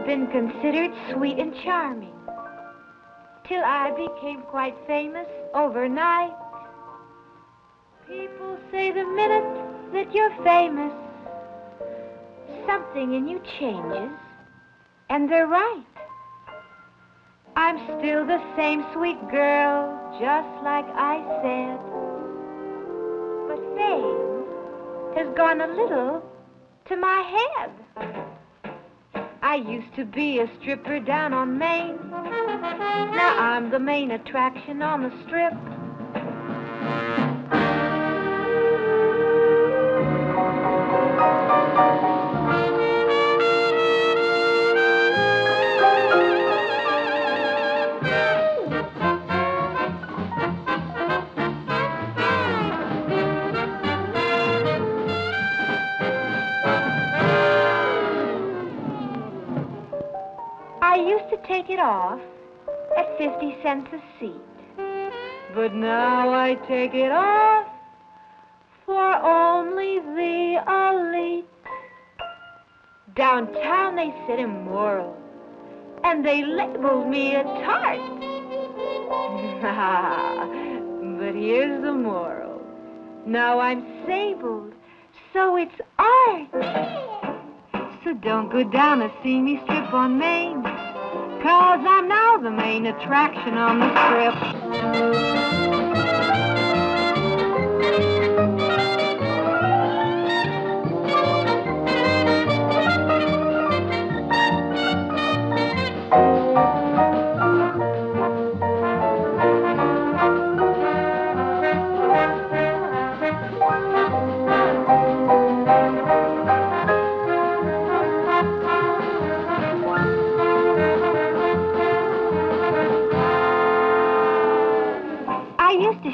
been considered sweet and charming, till I became quite famous overnight. People say the minute that you're famous, something in you changes, and they're right. I'm still the same sweet girl, just like I said. But fame has gone a little to my head. I used to be a stripper down on Main. Now I'm the main attraction on the strip. I used to take it off at 50 cents a seat, but now I take it off for only the elite. Downtown they said immoral, and they labeled me a tart. But here's the moral. Now I'm sabled, so it's art. So don't go down to see me strip on Main, 'cause I'm now the main attraction on the strip.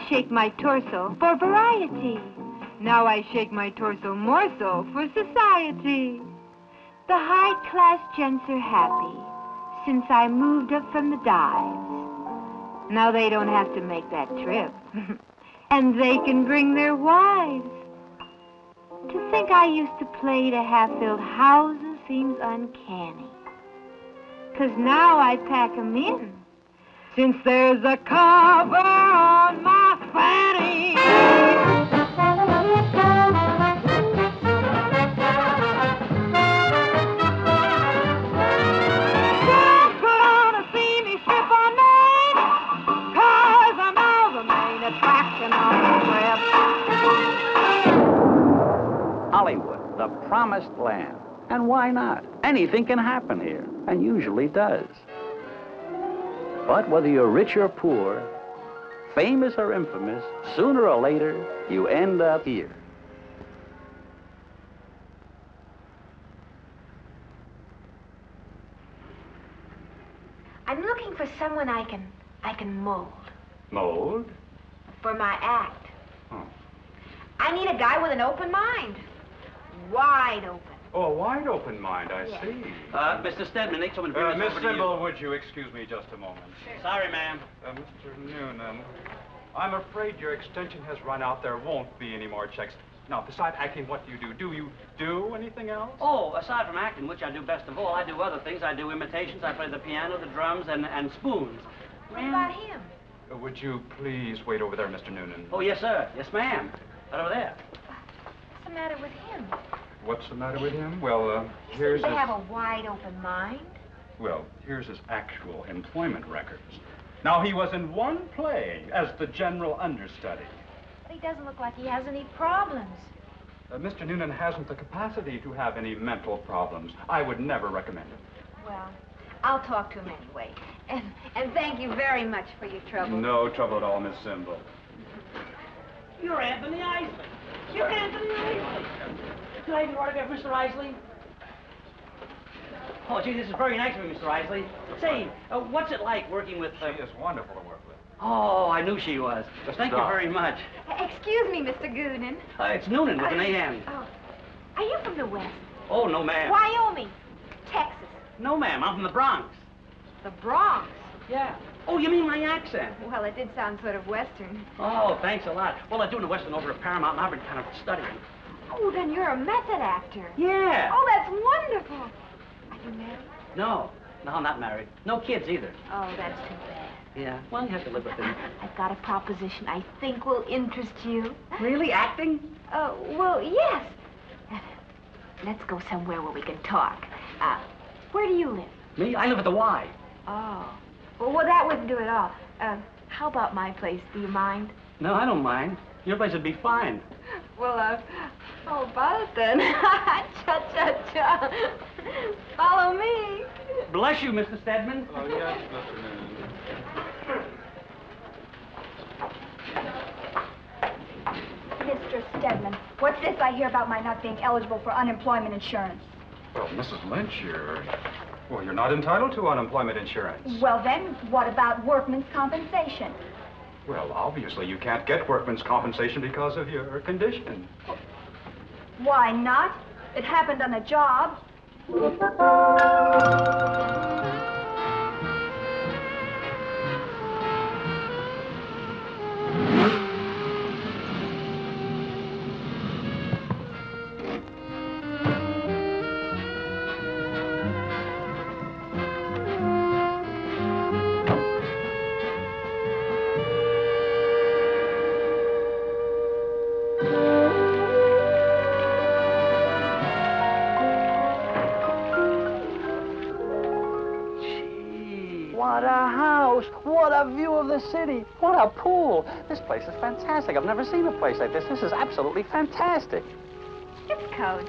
Shake my torso for variety. Now I shake my torso more so for society. The high-class gents are happy since I moved up from the dives. Now they don't have to make that trip. And they can bring their wives. To think I used to play to half-filled houses seems uncanny. 'Cause now I pack 'em in, since there's a cover on my fanny. Don't gonna see me strip on Main, 'cause I'm now the main attraction on the strip. Hollywood, the promised land. And why not? Anything can happen here, and usually does. But whether you're rich or poor, famous or infamous, sooner or later, you end up here. I'm looking for someone I can mold. Mold? For my act. Oh. I need a guy with an open mind. Wide open. Oh, a wide open mind, I Yes. see. Mr. Stedman, make someone bring Miss Sybil, would you excuse me just a moment? Sorry, ma'am. Mr. Noonan, I'm afraid your extension has run out. There won't be any more checks. Now, besides acting, what do you do? Do you do anything else? Oh, aside from acting, which I do best of all, I do other things. I do imitations. I play the piano, the drums, and spoons. What about him? Would you please wait over there, Mr. Noonan? Oh, yes, sir. Yes, ma'am. Right over there. What's the matter with him? What's the matter with him? Well, here's They his... have a wide open mind. Well, here's his actual employment records. Now, he was in one play as the general understudy. But he doesn't look like he has any problems. Mr. Noonan hasn't the capacity to have any mental problems. I would never recommend it. Well, I'll talk to him anyway. And thank you very much for your trouble. No trouble at all, Miss Sybil. You're Anthony Isley. You're Anthony Isley. Can I have your autograph, Mr. Isley? Oh, gee, this is very nice of you, Mr. Isley. Say, what's it like working with... She is wonderful to work with. Oh, I knew she was. Thank you very much. Excuse me, Mr. Noonan. It's Noonan with an A-N. Oh, are you from the West? Oh, no, ma'am. Wyoming, Texas. No, ma'am. I'm from the Bronx. The Bronx? Yeah. Oh, you mean my accent? Well, it did sound sort of Western. Oh, thanks a lot. Well, I'm doing the Western over at Paramount, and I've been kind of studying. Oh, then you're a method actor. Yeah. Oh, that's wonderful. Are you married? No, not married. No kids either. Oh, that's too bad. Yeah, well, you have to live with it. I've got a proposition I think will interest you. Really, acting? Well, yes. Let's go somewhere where we can talk. Where do you live? Me? I live at the Y. Oh. Well, that wouldn't do at all. How about my place? Do you mind? No, I don't mind. Your place would be fine. Well, how about it then? Cha-cha-cha. Follow me. Bless you, Mr. Stedman. Oh, yes, Mr. Noonan. Mr. Stedman, what's this I hear about my not being eligible for unemployment insurance? Well, Mrs. Lynch, you're not entitled to unemployment insurance. Well, then, what about workman's compensation? Well, obviously, you can't get workman's compensation because of your condition. Why not? It happened on a job. What a house! What a view of the city! What a pool! This place is fantastic. I've never seen a place like this. This is absolutely fantastic. It's cozy.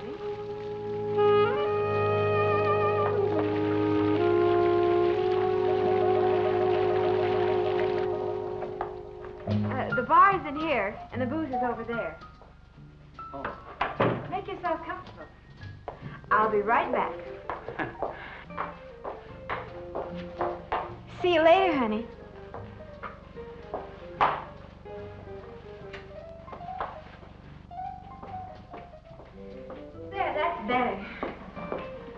The bar is in here, and the booth is over there. Oh. Make yourself comfortable. I'll be right back. See you later, honey. There, that's better.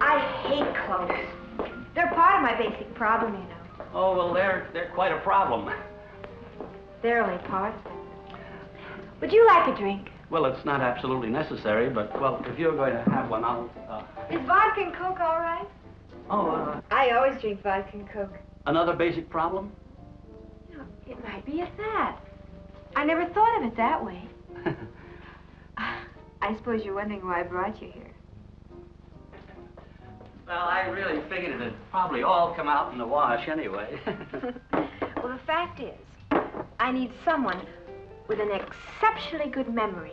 I hate clothes. They're part of my basic problem, you know. Oh, well, they're quite a problem. They're only part of it. Would you like a drink? Well, it's not absolutely necessary, but, well, if you're going to have one, I'll, Is vodka and Coke all right? I always drink vodka and Coke. Another basic problem? No, it might be at that. I never thought of it that way. I suppose you're wondering why I brought you here. Well, I really figured it'd probably all come out in the wash anyway. Well, the fact is, I need someone with an exceptionally good memory.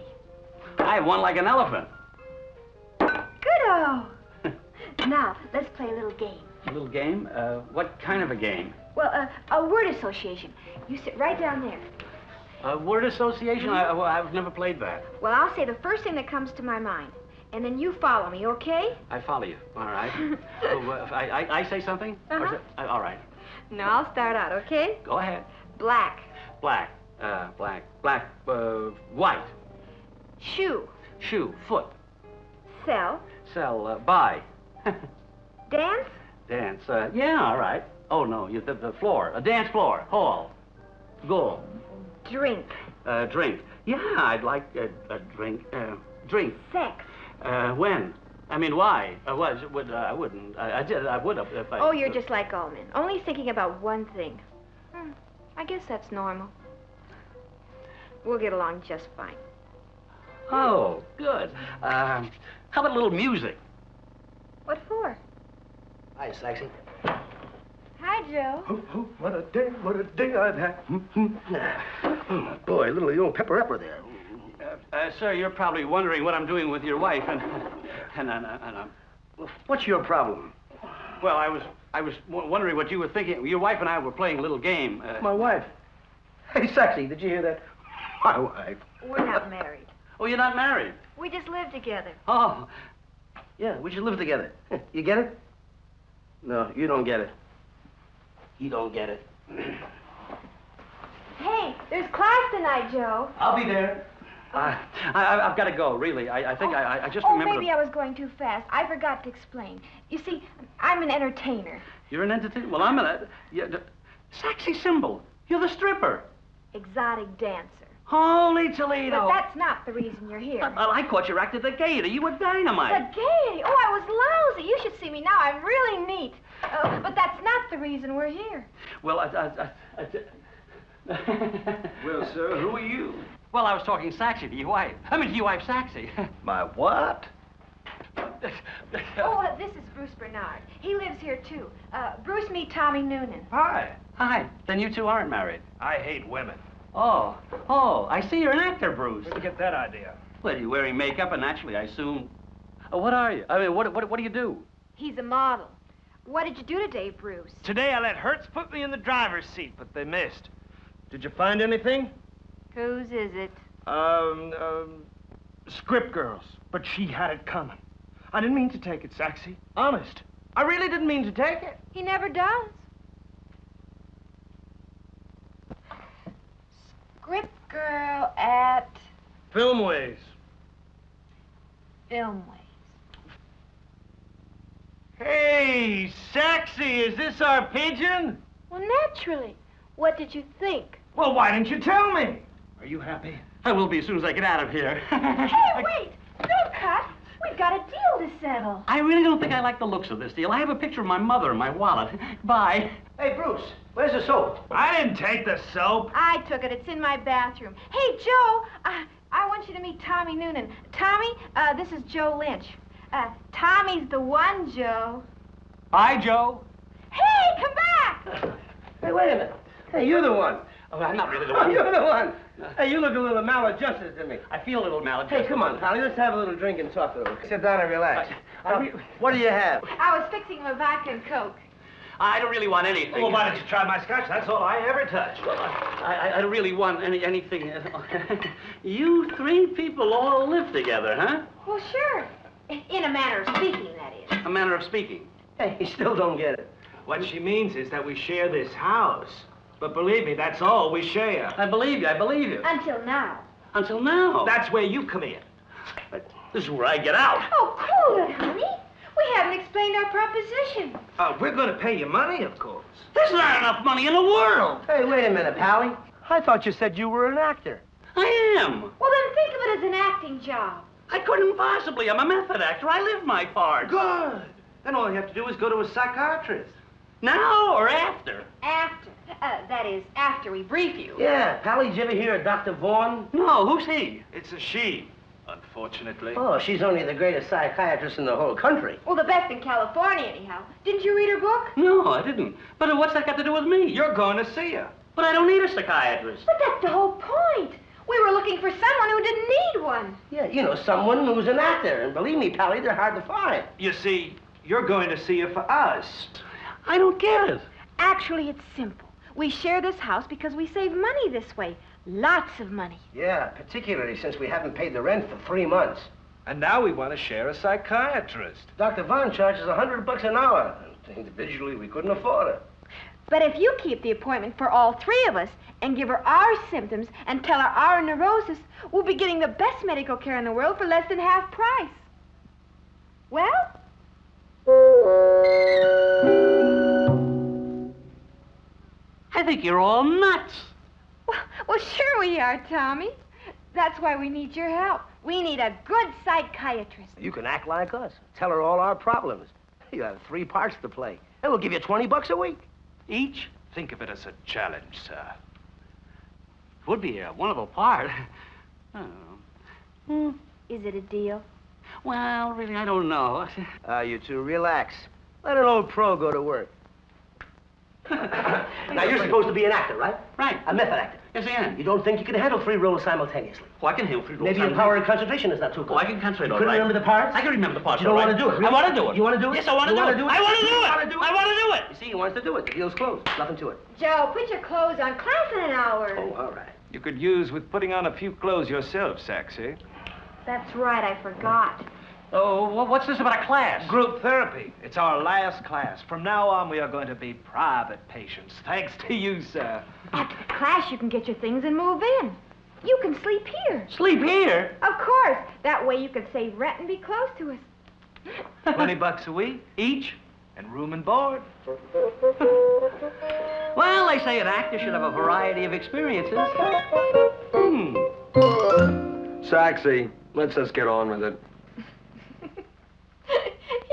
I have one like an elephant. Good-o! Now, let's play a little game. A little game? What kind of a game? Well, a word association. You sit right down there. A word association? I've never played that. Well, I'll say the first thing that comes to my mind, and then you follow me, okay? I follow you. All right. If I say something? Uh-huh. Or is it, all right. No, I'll start out, okay? Go ahead. Black. Black. Black. White. Shoe. Shoe. Foot. Sell. Sell. Buy. Dance. Dance. Yeah, all right. Oh, no, the floor. A dance floor. Hall. Goal. Drink. Drink. Yeah, I'd like a drink. Drink. Sex. When? I mean, why? I wouldn't. I would have if I... Oh, you're just like all men. Only thinking about one thing. I guess that's normal. We'll get along just fine. Oh, good. How about a little music? What for? Hi, Sexy. Hi, Joe. Oh, what a day I've had. Oh, boy, a little pepper there. Sir, you're probably wondering what I'm doing with your wife, and What's your problem? well, I was wondering what you were thinking. Your wife and I were playing a little game. My wife. Hey, Sexy, did you hear that? My wife. We're not married. Oh, you're not married? We just live together. Oh, Yeah, we should live together. You get it? No, you don't get it. You don't get it. Hey, there's class tonight, Joe. I'll be there. I've got to go, really. I think I just Oh, remembered... maybe I was going too fast. I forgot to explain. You see, I'm an entertainer. You're an entertainer? Well, I'm an... Sexy Symbol. You're the stripper. Exotic dancer. Holy Toledo. But that's not the reason you're here. I caught you act at the Gaiety. You were dynamite. The Gaiety? Oh, I was lousy. You should see me now. I'm really neat. Oh, but that's not the reason we're here. Well, Well, sir, who are you? Well, I was talking Saxy to your wife. I mean, to your wife, Saxy. My what? Oh, this is Bruce Bernard. He lives here, too. Bruce, meet Tommy Noonan. Hi. Hi. Then you two aren't married. I hate women. Oh, I see you're an actor, Bruce. Where'd you get that idea? Well, you're wearing makeup, and naturally, I assume... what are you? I mean, what do you do? He's a model. What did you do today, Bruce? Today I let Hertz put me in the driver's seat, but they missed. Did you find anything? Whose is it? Script girls. But she had it coming. I didn't mean to take it, Saxy. Honest. I really didn't mean to take it. He never does. Script girl at Filmways. Filmways. Hey, Saxy, is this our pigeon? Well, naturally. What did you think? Well, why didn't you tell me? Are you happy? I will be as soon as I get out of here. Hey, wait! Don't cut! We've got a deal to settle. I really don't think I like the looks of this deal. I have a picture of my mother in my wallet. Bye. Hey, Bruce, where's the soap? I didn't take the soap. I took it. It's in my bathroom. Hey, Joe, I want you to meet Tommy Noonan. Tommy, this is Joe Lynch. Tommy's the one, Joe. Bye, Joe. Hey, come back! Hey, wait a minute. Hey, you're the one. Oh, I'm not really the Oh, one. you're the one. Hey, you look a little maladjusted to me. I feel a little maladjusted. Hey, come on, Pally, let's have a little drink and talk a little. Sit down and relax. I What do you have? I was fixing him a vodka and Coke. I don't really want anything. Well, why don't you try my scotch? That's all I ever touch. I don't really want anything. You three people all live together, huh? Well, sure. In a manner of speaking, that is. A manner of speaking. Hey, you still don't get it. What she means is that we share this house. But believe me, that's all we share. I believe you. Until now. Until now. That's where you come in. This is where I get out. Oh, cool it, honey. We haven't explained our proposition. We're going to pay you money, of course. There's not enough money in the world. Hey, wait a minute, Pally. I thought you said you were an actor. I am. Well, then think of it as an acting job. I couldn't possibly. I'm a method actor. I live my part. Good. Then all you have to do is go to a psychiatrist. Now or after? After. That is, after we brief you. Yeah, Pally, did you ever hear of Dr. Vaughan? No, who's he? It's a she, unfortunately. Oh, she's only the greatest psychiatrist in the whole country. Well, the best in California, anyhow. Didn't you read her book? No, I didn't. But what's that got to do with me? You're going to see her. But I don't need a psychiatrist. But that's the whole point. We were looking for someone who didn't need one. Yeah, you know, someone who's an actor. And believe me, Pally, they're hard to find. You see, you're going to see her for us. I don't get it. Actually, it's simple. We share this house because we save money this way. Lots of money. Yeah, particularly since we haven't paid the rent for 3 months. And now we want to share a psychiatrist. Dr. Vaughan charges $100 an hour. Individually, we couldn't afford it. But if you keep the appointment for all three of us and give her our symptoms and tell her our neurosis, we'll be getting the best medical care in the world for less than half price. Well? I think you're all nuts. Well, sure we are, Tommy. That's why we need your help. We need a good psychiatrist. You can act like us. Tell her all our problems. You have 3 parts to play. And we'll give you $20 a week. Each? Think of it as a challenge, sir. It would be a wonderful part. I don't know. Is it a deal? Well, really, I don't know. You two, relax. Let an old pro go to work. Now, you're supposed to be an actor, right? Right. A method actor. Yes, I am. You don't think you can handle 3 roles simultaneously? Oh, I can handle 3 roles. Maybe your power of concentration is not too good. Oh, I can concentrate You all couldn't right. remember the parts? I can remember the parts. You don't all want to right. do it, really? I want to do it. You want to do it? Yes, I want to do it. do it? I want to do it. You wanna do it? I want to do it. You see, he wants to do it. The deal's closed. Nothing to it. Joe, put your clothes on. Class in an hour. Oh, all right. You could use with putting on a few clothes yourself, Saxy. That's right, I forgot. Oh, what's this about a class? Group therapy. It's our last class. From now on, we are going to be private patients. Thanks to you, sir. At class, you can get your things and move in. You can sleep here. Sleep here? Of course. That way you can save rent and be close to us. $20 a week each, and room and board. Well, they say an actor should have a variety of experiences. Saxy, let's just get on with it.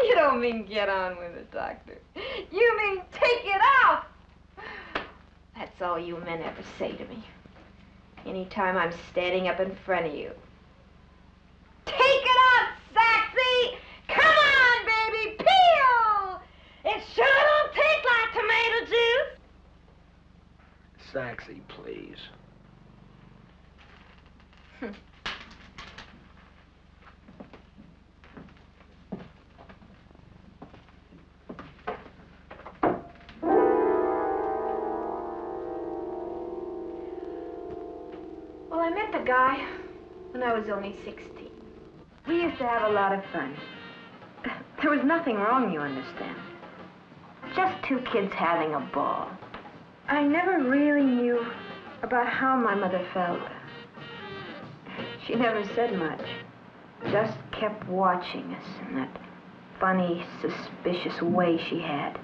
You don't don't mean get on with it, Doctor. You mean take it off. That's all you men ever say to me. Anytime I'm standing up in front of you. Take it off, Saxy! Come on, baby, peel! It sure don't taste like tomato juice. Saxy, please. Well, I met the guy when I was only 16. We used to have a lot of fun. There was nothing wrong, you understand. Just two kids having a ball. I never really knew about how my mother felt. She never said much. Just kept watching us in that funny, suspicious way she had.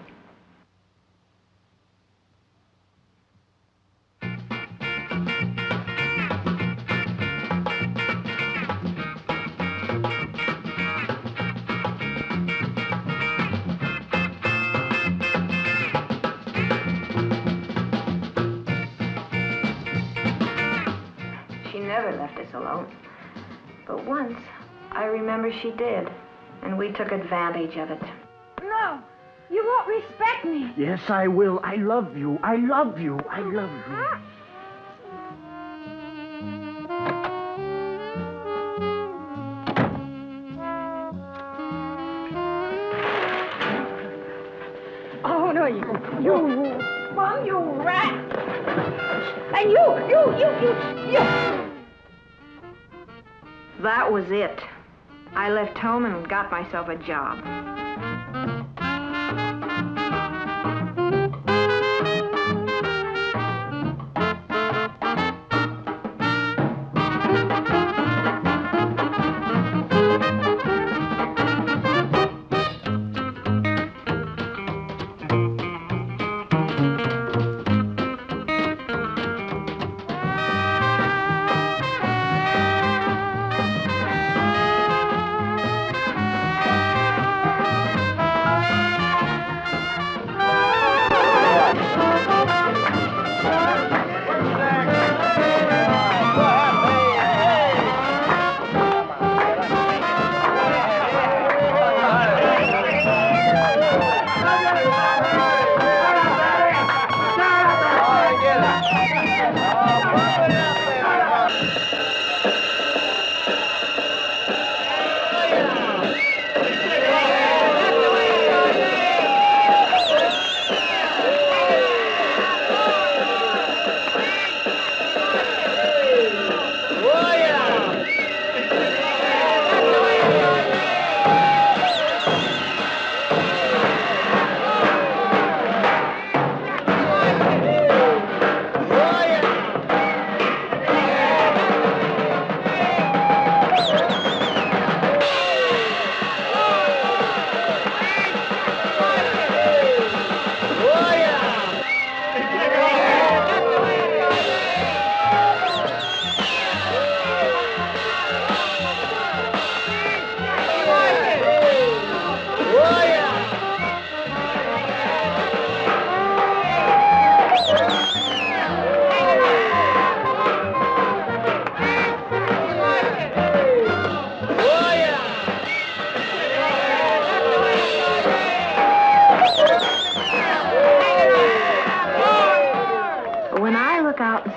Never left us alone. But once, I remember she did, and we took advantage of it. No, you won't respect me. Yes, I will. I love you. I love you. I love you. Oh, no, you bum, you rat. And you. That was it. I left home and got myself a job.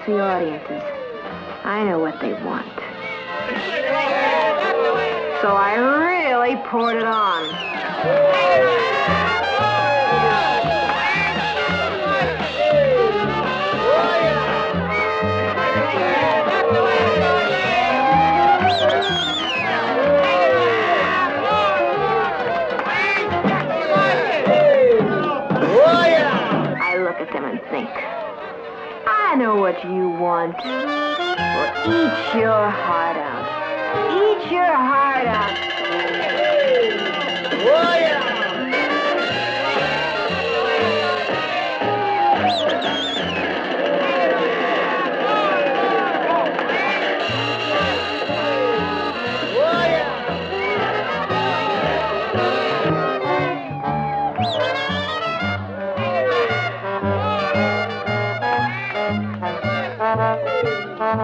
The audiences, I know what they want. So I really poured it on. I look at them and think, I know what you want. Well, eat your heart out. Eat your heart out. That's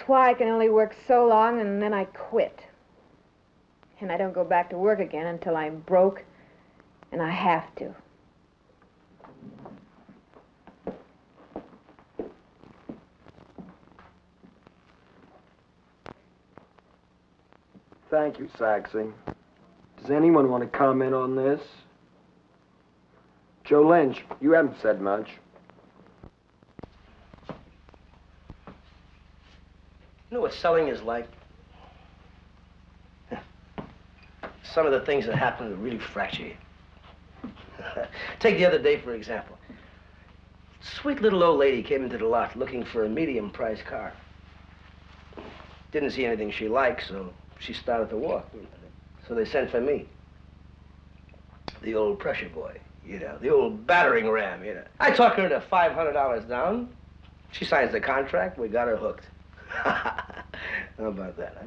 why I can only work so long and then I quit. And I don't go back to work again until I'm broke and I have to. Thank you, Saxy. Does anyone want to comment on this? Joe Lynch, you haven't said much. You know what selling is like? Some of the things that happen that really fracture you. Take the other day, for example. Sweet little old lady came into the lot looking for a medium-priced car. Didn't see anything she liked, so she started to walk. So they sent for me. The old pressure boy, you know, the old battering ram, you know. I talk her into $500 down. She signs the contract, we got her hooked. How about that, huh?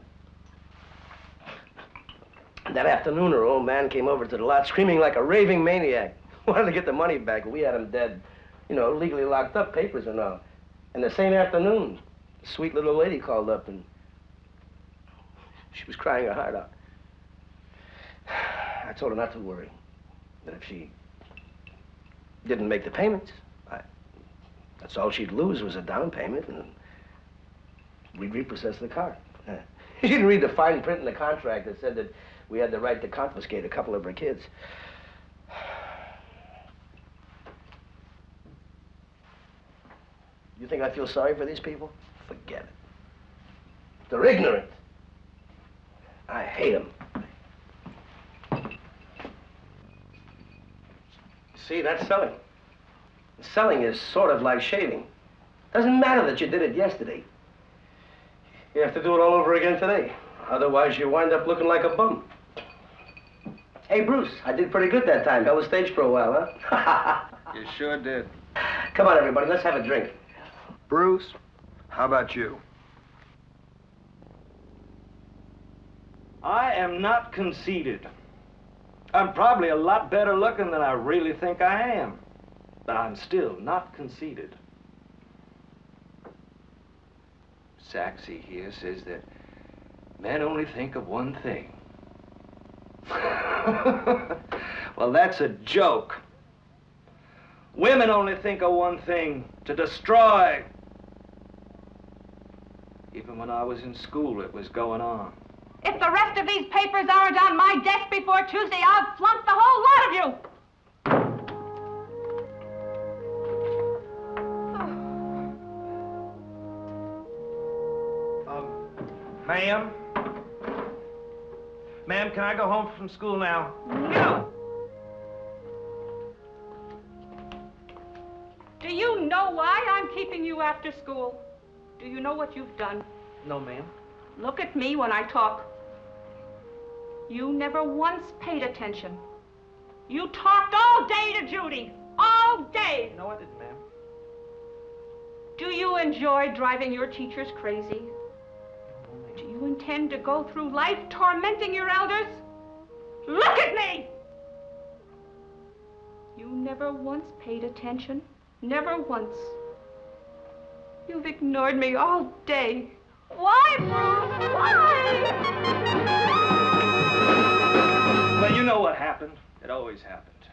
That afternoon, her old man came over to the lot screaming like a raving maniac. Wanted to get the money back, but we had him dead. You know, legally locked up, papers and all. And the same afternoon, the sweet little lady called up and she was crying her heart out. I told her not to worry. That if she didn't make the payments, that's all she'd lose was a down payment, and we'd repossess the car. She didn't read the fine print in the contract that said that we had the right to confiscate a couple of her kids. You think I feel sorry for these people? Forget it. They're ignorant. I hate them. See, that's selling. Selling is sort of like shaving. Doesn't matter that you did it yesterday. You have to do it all over again today. Otherwise, you wind up looking like a bum. Hey, Bruce, I did pretty good that time. Held the stage for a while, huh? You sure did. Come on, everybody, let's have a drink. Bruce, how about you? I am not conceited. I'm probably a lot better looking than I really think I am. But I'm still not conceited. Saxy here says that men only think of one thing. Well, that's a joke. Women only think of one thing, to destroy. Even when I was in school, it was going on. If the rest of these papers aren't on my desk before Tuesday, I'll flunk the whole lot of you. Ma'am? Ma'am, can I go home from school now? No. Do you know why I'm keeping you after school? Do you know what you've done? No, ma'am. Look at me when I talk. You never once paid attention. You talked all day to Judy. All day. No, I didn't, ma'am. Do you enjoy driving your teachers crazy? Do you intend to go through life tormenting your elders? Look at me! You never once paid attention. Never once. You've ignored me all day. Why, Bruce? Why? Well, you know what happened. It always happened.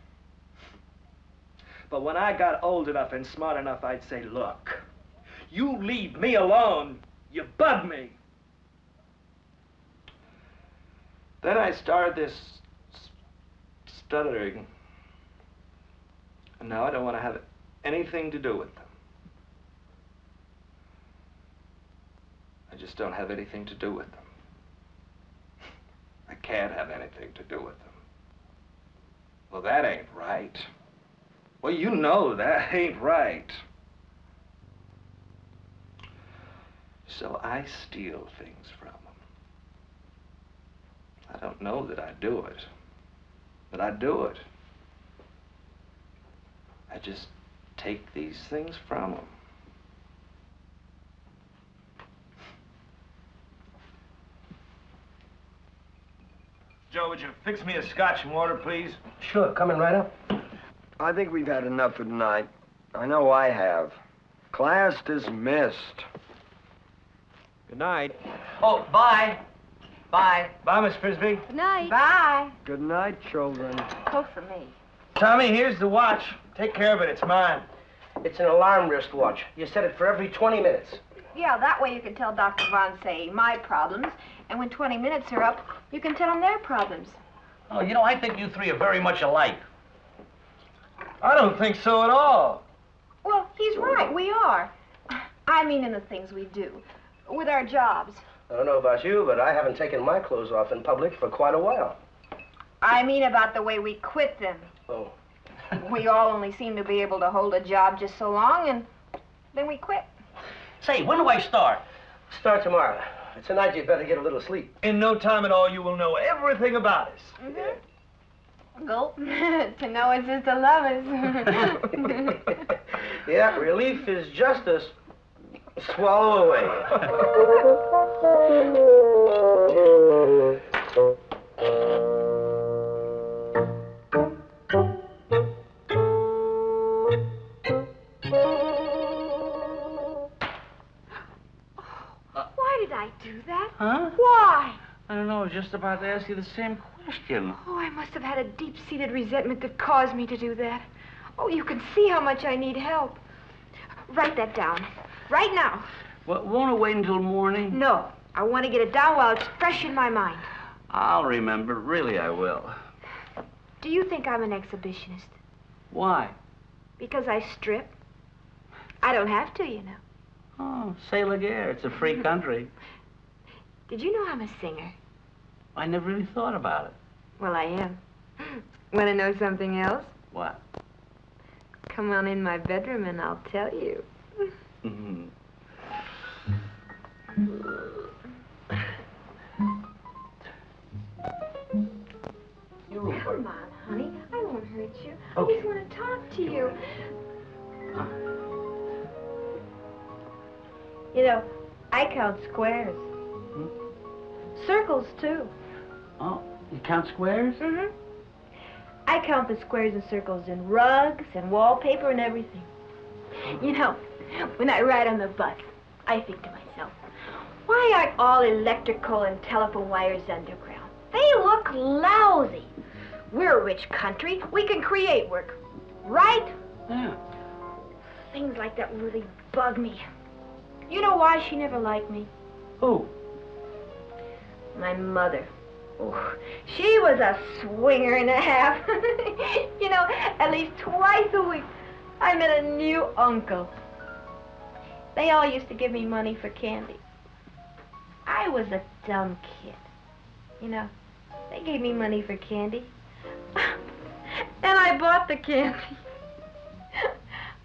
But when I got old enough and smart enough, I'd say, look, you leave me alone. You bug me. Then I started this stuttering. And now I don't want to have anything to do with them. I just don't have anything to do with them. I can't have anything to do with them. Well, that ain't right. Well, you know that ain't right. So I steal things from them. I don't know that I do it, but I do it. I just take these things from them. Joe, would you fix me a scotch and water, please? Sure, coming right up. I think we've had enough for tonight. I know I have. Class dismissed. Good night. Oh, bye. Bye. Bye, Miss Frisbee. Good night. Bye. Good night, children. Coke for me. Tommy, here's the watch. Take care of it. It's mine. It's an alarm wristwatch. You set it for every 20 minutes. Yeah, that way you can tell Dr. Von, say, my problems, and when 20 minutes are up, you can tell him their problems. Oh, you know, I think you three are very much alike. I don't think so at all. Well, he's right, we are. I mean in the things we do, with our jobs. I don't know about you, but I haven't taken my clothes off in public for quite a while. I mean about the way we quit them. Oh. We all only seem to be able to hold a job just so long, and then we quit. Say, when do I start? Start tomorrow. Tonight you'd better get a little sleep. In no time at all, you will know everything about us. Mm-hmm. Gulp. To know is just to love us. Yeah, relief is justice. Swallow away. Why did I do that? Huh? Why? I don't know, I was just about to ask you the same question. Oh, I must have had a deep-seated resentment that caused me to do that. Oh, you can see how much I need help. Write that down. Right now. Well, won't it wait until morning? No. I want to get it down while it's fresh in my mind. I'll remember. Really, I will. Do you think I'm an exhibitionist? Why? Because I strip? I don't have to, you know. Oh, c'est la guerre. It's a free country. Did you know I'm a singer? I never really thought about it. Well, I am. Want to know something else? What? Come on in my bedroom and I'll tell you. Mm-hmm. Come on, honey. I won't hurt you. Okay. I just want to talk to you. You know, I count squares. Hmm? Circles, too. Oh, you count squares? Mm-hmm. I count the squares and circles in rugs and wallpaper and everything. You know, when I ride on the bus, I think to myself, why aren't all electrical and telephone wires underground? They look lousy. We're a rich country. We can create work. Right? Yeah. Things like that really bug me. You know why she never liked me? Who? My mother. Oh, she was a swinger and a half. You know, at least twice a week, I met a new uncle. They all used to give me money for candy. I was a dumb kid. You know, they gave me money for candy. And I bought the candy.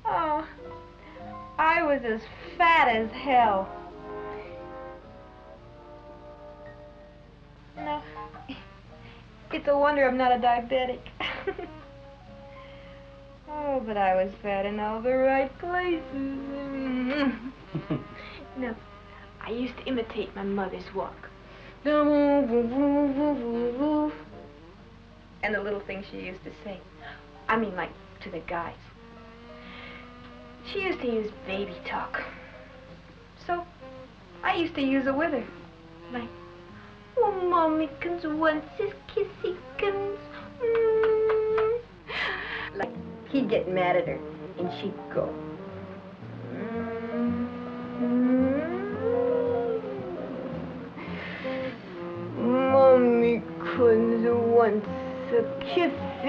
Oh, I was as fat as hell. No, it's a wonder I'm not a diabetic. Oh, but I was fat in all the right places. No, I used to imitate my mother's walk. And the little things she used to say. I mean, like, to the guys. She used to use baby talk. So, I used to use it with her. Like, oh, mommykins wants his kissykins. Mm. Like, he'd get mad at her, and she'd go. Mommykins wants a kissykin.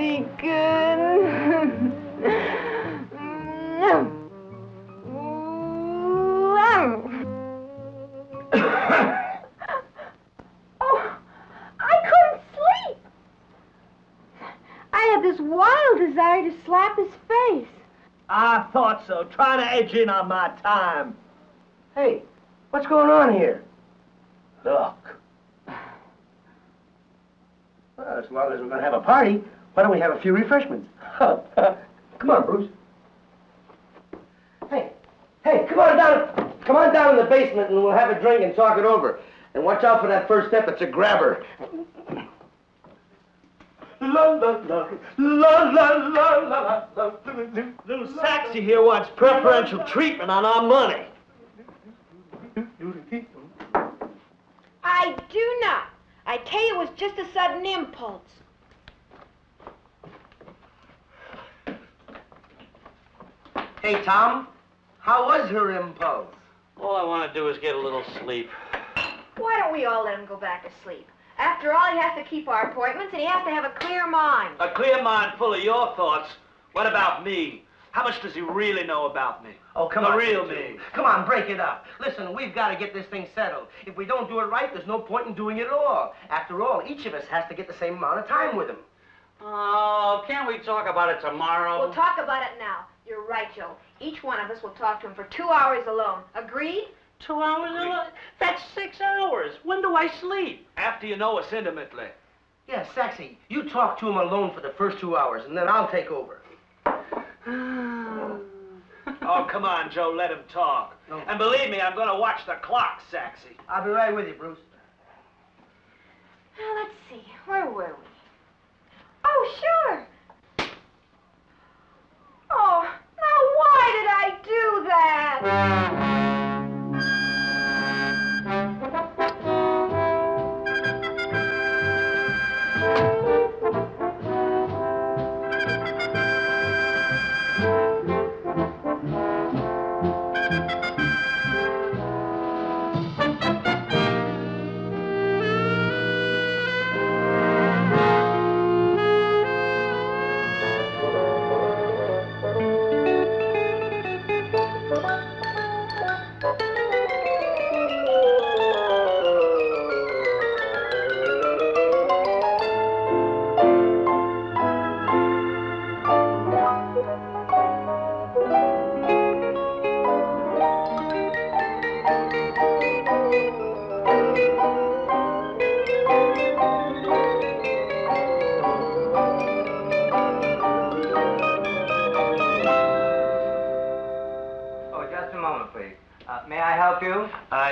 Oh, I couldn't sleep. I had this wild desire to slap his face. I thought so. Trying to edge in on my time. Hey, what's going on here? Look. Well, as long as we're going to have a party, why don't we have a few refreshments? Come on, Bruce. Hey, come on down. Come on down in the basement and we'll have a drink and talk it over. And watch out for that first step. It's a grabber. La la la la la la la la. Little Saxy here wants preferential treatment on our money. I do not. I tell you, it was just a sudden impulse. Hey, Tom, how was her impulse? All I want to do is get a little sleep. Why don't we all let him go back to sleep? After all, he has to keep our appointments, and he has to have a clear mind. A clear mind full of your thoughts. What about me? How much does he really know about me? Oh, come the on. real me. Come on, break it up. Listen, we've got to get this thing settled. If we don't do it right, there's no point in doing it at all. After all, each of us has to get the same amount of time with him. Oh, can't we talk about it tomorrow? We'll talk about it now. You're right, Joe. Each one of us will talk to him for 2 hours alone. Agreed? 2 hours alone? That's 6 hours. When do I sleep? After you know us intimately. Yeah, Saxy, you talk to him alone for the first 2 hours, and then I'll take over. Oh, come on, Joe, let him talk. No. And believe me, I'm going to watch the clock, Saxy. I'll be right with you, Bruce. Now, let's see. Where were we? Oh, sure. Oh, now why did I do that?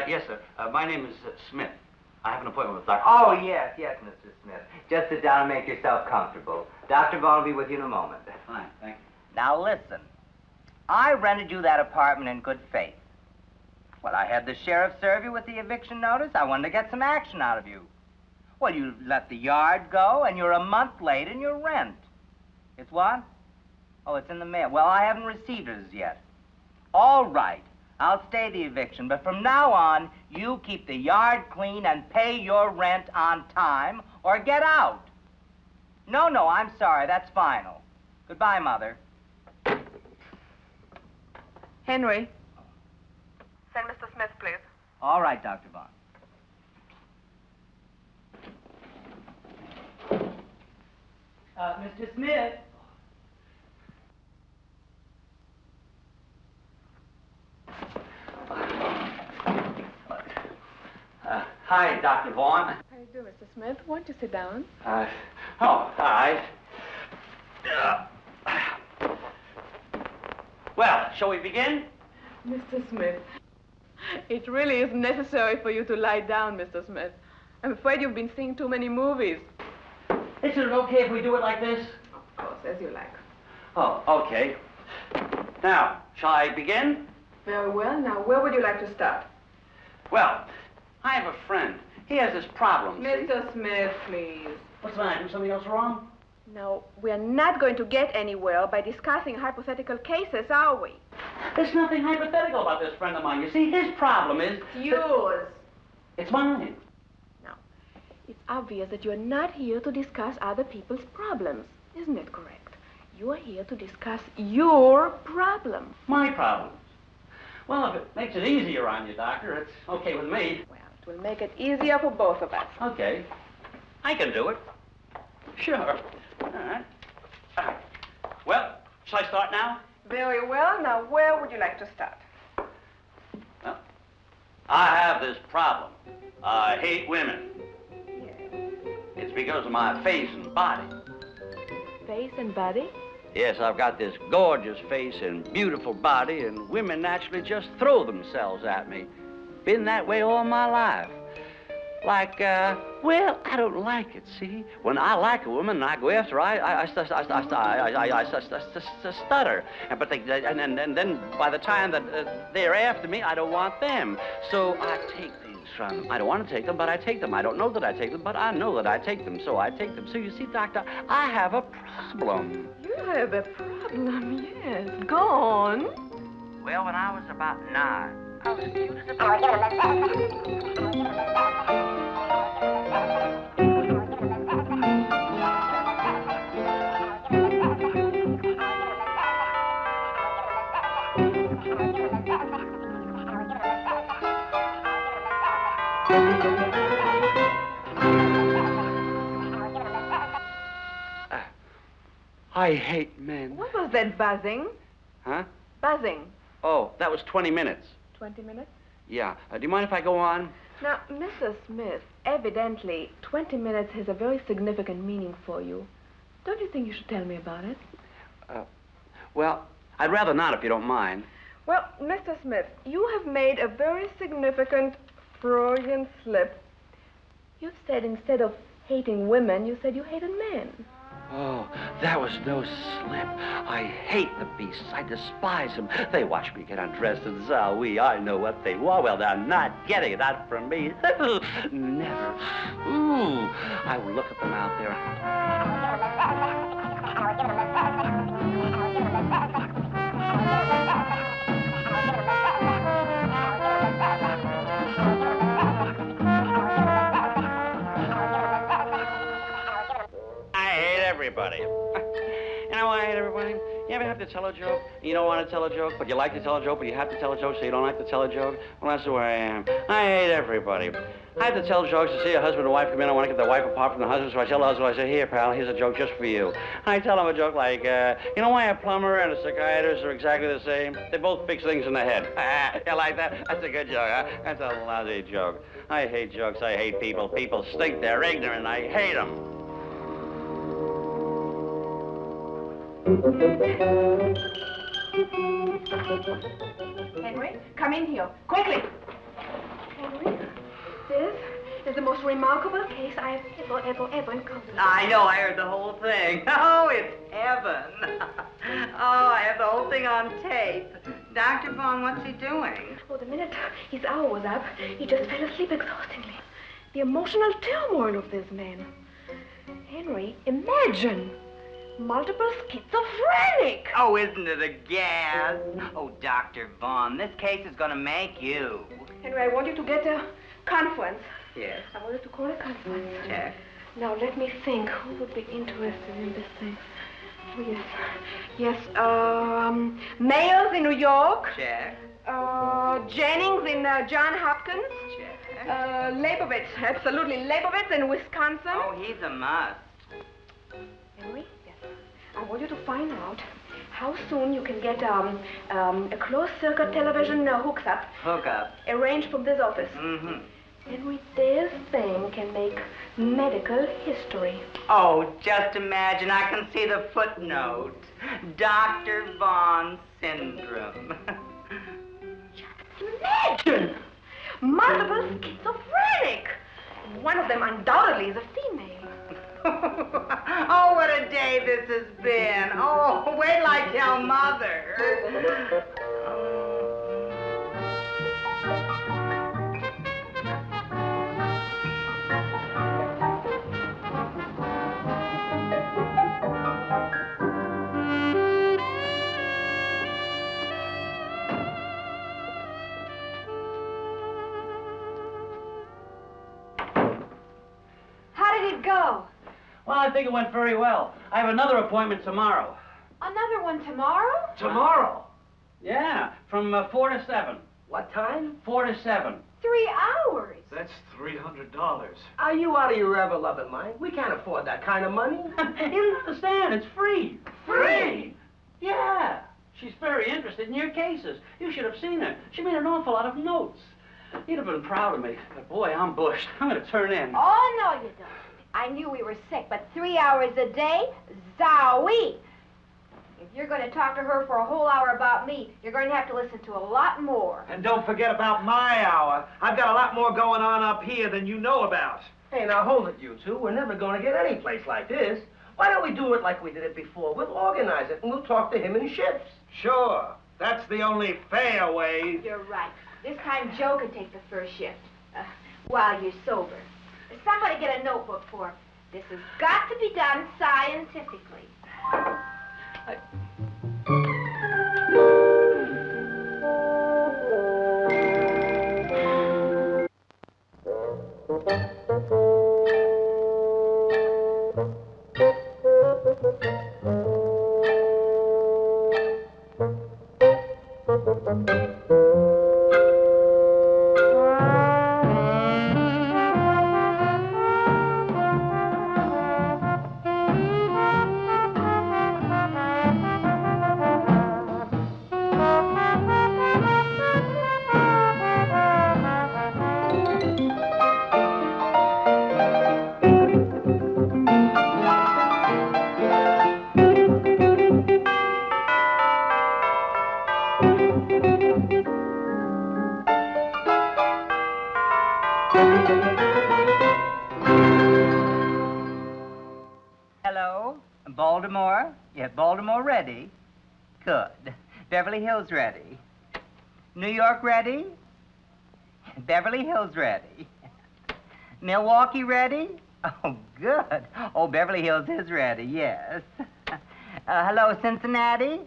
Yes, sir. My name is Smith. I have an appointment with Dr. Oh, Vaughn. yes, Mr. Smith. Just sit down and make yourself comfortable. Dr. Vaughn will be with you in a moment. Fine, thank you. Now, listen. I rented you that apartment in good faith. Well, I had the sheriff serve you with the eviction notice. I wanted to get some action out of you. Well, you let the yard go, and you're a month late in your rent. It's what? Oh, it's in the mail. Well, I haven't received it as yet. All right. I'll stay the eviction, but from now on, you keep the yard clean and pay your rent on time, or get out. No, I'm sorry. That's final. Goodbye, Mother. Henry. Send Mr. Smith, please. All right, Dr. Vaughn. Mr. Smith. Hi, Dr. Vaughn. How do you do, Mr. Smith? Won't you sit down? All right. Well, shall we begin? Mr. Smith, it really is necessary for you to lie down, Mr. Smith. I'm afraid you've been seeing too many movies. Isn't it okay if we do it like this? Of course, as you like. Oh, okay. Now, shall I begin? Very well. Now, where would you like to start? Well, I have a friend. He has this problem. Mr. Smith, please. What's the matter? Do something else wrong? No, we're not going to get anywhere by discussing hypothetical cases, are we? There's nothing hypothetical about this friend of mine. You see, his problem is... Yours. It's mine. Now, it's obvious that you're not here to discuss other people's problems. Isn't it correct? You are here to discuss your problem. My problems. Well, if it makes it easier on you, Doctor, it's okay with me. Well, it will make it easier for both of us. Okay. I can do it. Sure. All right. Well, shall I start now? Very well. Now, where would you like to start? Well, I have this problem. I hate women. Yes. It's because of my face and body. Face and body? Yes, I've got this gorgeous face and beautiful body, and women naturally just throw themselves at me. Been that way all my life. Like, well, I don't like it, see? When I like a woman and I go after her, I stutter. But and then by the time that they're after me, I don't want them. So I take things from them. I don't want to take them, but I take them. I don't know that I take them, but I know that I take them, so I take them. So you see, Doctor, I have a problem. You have a problem, yes. Go on. Well, when I was about 9, I was cute as a... I hate men. What was that buzzing? Huh? Buzzing. Oh, that was 20 minutes. 20 minutes? Yeah. Do you mind if I go on? Now, Mrs. Smith, evidently, 20 minutes has a very significant meaning for you. Don't you think you should tell me about it? Well, I'd rather not if you don't mind. Well, Mr. Smith, you have made a very significant Freudian slip. You said instead of hating women, you said you hated men. Oh, that was no slip. I hate the beasts. I despise them. They watch me get undressed and zowie. I know what they want. Well, they're not getting it out from me. Never. Ooh, I will look at them out there. Everybody. You know why I hate everybody? You ever have to tell a joke? You don't want to tell a joke, but you like to tell a joke, but you have to tell a joke, so you don't like to tell a joke? Well, that's the way I am. I hate everybody. I have to tell jokes to see a husband and wife come in. I want to get the wife apart from the husband, so I tell the husband, I say, here, pal, here's a joke just for you. I tell him a joke like, you know why a plumber and a psychiatrist are exactly the same? They both fix things in the head. You like that? That's a good joke, huh? That's a lousy joke. I hate jokes. I hate people. People stink. They're ignorant. I hate them. Henry, come in here, quickly. Henry, this is the most remarkable case I have ever encountered. I know, I heard the whole thing. Oh, it's heaven. Oh, I have the whole thing on tape. Dr. Vaughn, what's he doing? Oh, the minute his hour was up, he just fell asleep exhaustingly. The emotional turmoil of this man. Henry, imagine. Multiple schizophrenic. Oh, isn't it a gas? Oh, Dr. Vaughn, this case is going to make you. Henry, I want you to get a conference. Yes. I want you to call a conference. Check. Now, let me think. Who would be interested in this thing? Oh, yes. Yes, Mayors in New York. Check. Jennings in Johns Hopkins. Check. Leibovitz, absolutely. Leibovitz in Wisconsin. Oh, he's a must. Henry? I want you to find out how soon you can get a closed-circuit television hookup. Hookup? Arranged from this office. Mm-hmm. Henry, this thing can make medical history. Oh, just imagine. I can see the footnote. Dr. Vaughn syndrome. Just imagine! Multiple schizophrenic. One of them undoubtedly is a female. Oh, what a day this has been. Oh, wait till I tell Mother. How did it go? Well, I think it went very well. I have another appointment tomorrow. Another one tomorrow? Tomorrow? Yeah, from 4 to 7. What time? 4 to 7. 3 hours. That's $300. Are you out of your ever-loving mind? We can't afford that kind of money. You don't understand. It's free. Free? Yeah. She's very interested in your cases. You should have seen her. She made an awful lot of notes. You'd have been proud of me. But boy, I'm bushed. I'm going to turn in. Oh, no, you don't. I knew we were sick, but 3 hours a day? Zowie! you're going to talk to her for a whole hour about me, you're going to have to listen to a lot more. And don't forget about my hour. I've got a lot more going on up here than you know about. Hey, now hold it, you two. We're never going to get any place like this. Why don't we do it like we did it before? We'll organize it, and we'll talk to him in shifts. Sure. That's the only fair way. You're right. This time Joe can take the first shift while you're sober. Somebody get a notebook for him. This has got to be done scientifically. Hello? Baltimore? Yeah, Baltimore ready? Good. Beverly Hills ready? New York ready? Beverly Hills ready? Milwaukee ready? Oh, good. Oh, Beverly Hills is ready, yes. Hello, Cincinnati?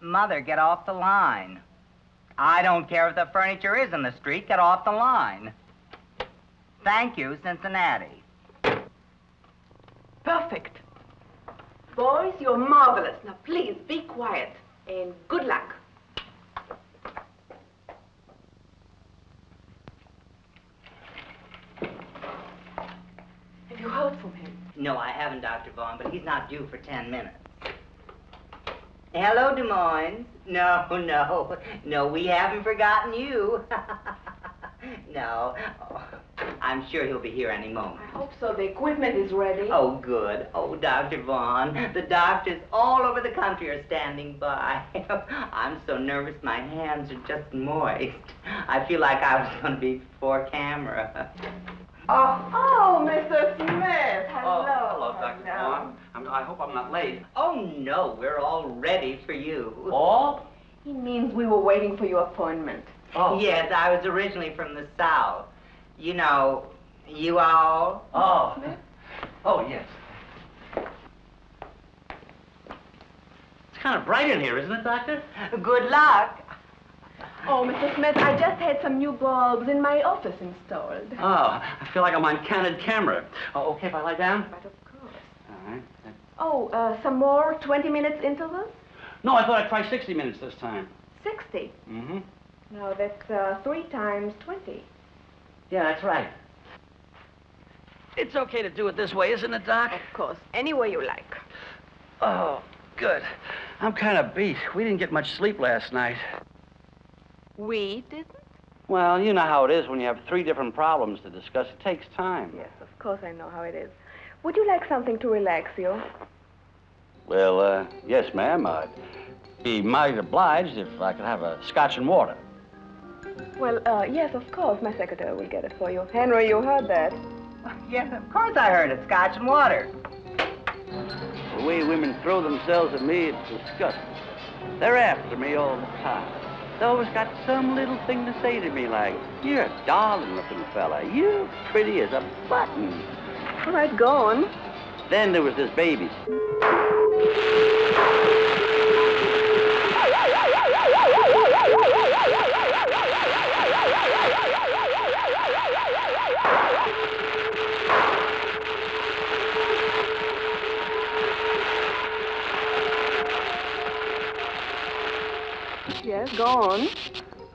Mother, get off the line. I don't care if the furniture is in the street. Get off the line. Thank you, Cincinnati. Perfect. Boys, you're marvelous. Now, please, be quiet. And good luck. Have you heard from him? No, I haven't, Dr. Vaughn, but he's not due for 10 minutes. Hello, Des Moines. No, we haven't forgotten you. No. Oh, I'm sure he'll be here any moment. I hope so. The equipment is ready. Oh, good. Oh, Dr. Vaughn, the doctors all over the country are standing by. I'm so nervous my hands are just moist. I feel like I was going to be before camera. Oh, Mr. Smith. Hello. Oh, hello, Dr. Vaughn. I hope I'm not late. Oh, no, we're all ready for you. All? He means we were waiting for your appointment. Oh. Yes, I was originally from the South. You know, you all... Oh. Oh, yes. It's kind of bright in here, isn't it, Doctor? Good luck. Oh, Mr. Smith, I just had some new bulbs in my office installed. Oh, I feel like I'm on candid camera. Oh, okay if I lie down? But of course. All right. Oh, some more 20-minute intervals? No, I thought I'd try 60 minutes this time. 60? Mm-hmm. No, that's 3 times 20. Yeah, that's right. It's okay to do it this way, isn't it, Doc? Of course. Any way you like. Oh, good. I'm kind of beat. We didn't get much sleep last night. We didn't? Well, you know how it is when you have 3 different problems to discuss. It takes time. Yes, of course I know how it is. Would you like something to relax you? Well, yes, ma'am. I'd be mighty obliged if I could have a scotch and water. Well, yes, of course. My secretary will get it for you. Henry, you heard that. Yes, of course I heard it. Scotch and water. The way women throw themselves at me, it's disgusting. They're after me all the time. They always got some little thing to say to me like, you're a darling-looking fella. You're pretty as a button. All right, go on. Then there was this baby. Yes, go on.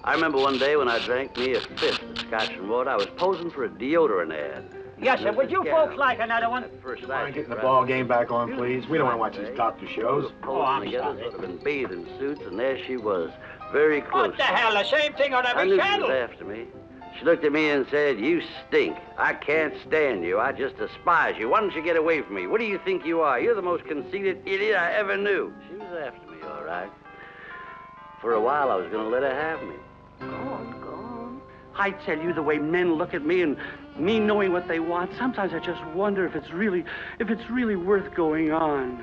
I remember one day when I drank me a fifth of scotch and water, I was posing for a deodorant ad. Yes, sir. Would you folks like another one? First Come on, getting the ball game back on, please. We don't want to watch these doctor shows. Oh, I'm together, sorry. sort of in bathing suits, and there she was, very close. What the hell? The same thing on I every knew she channel. was after me. She looked at me and said, "You stink. I can't stand you. I just despise you. Why don't you get away from me? What do you think you are? You're the most conceited idiot I ever knew." She was after me, all right. For a while, I was going to let her have me. Go on. I tell you, the way men look at me and me knowing what they want, sometimes I just wonder if it's really worth going on.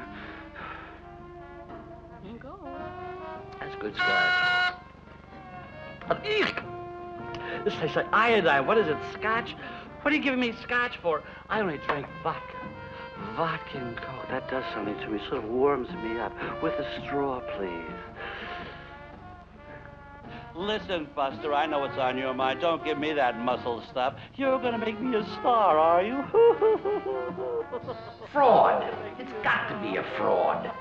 Go on. That's good scotch. But, eek! This tastes like iodine. What is it, scotch? What are you giving me scotch for? I only drank vodka. Vodka and Coke. That does something to me. Sort of warms me up. With a straw, please. Listen, Buster, I know what's on your mind. Don't give me that muscle stuff. You're gonna make me a star, are you? Fraud. It's got to be a fraud.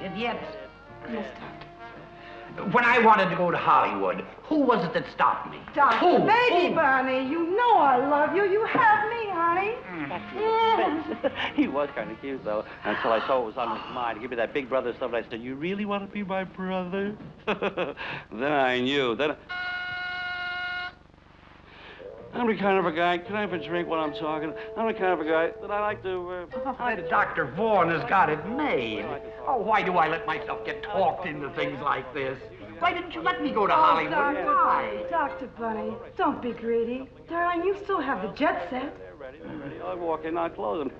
And yet, when I wanted to go to Hollywood, who was it that stopped me? Dr. Baby Bunny, you know I love you. You have me, honey. Yes. He was kind of cute, though, until I saw what was on his mind. He gave me that big brother stuff, and I said, "You really want to be my brother?" Then I knew. I'm the kind of a guy, can I have a drink while I'm talking? I'm the kind of a guy that I like to, Dr. Vaughan has got it made. Oh, why do I let myself get talked into things like this? Why didn't you let me go to Hollywood? Why? Dr. Bunny, don't be greedy. Darling, you still have the jet set. Ready. I'll walk in, I'll close them.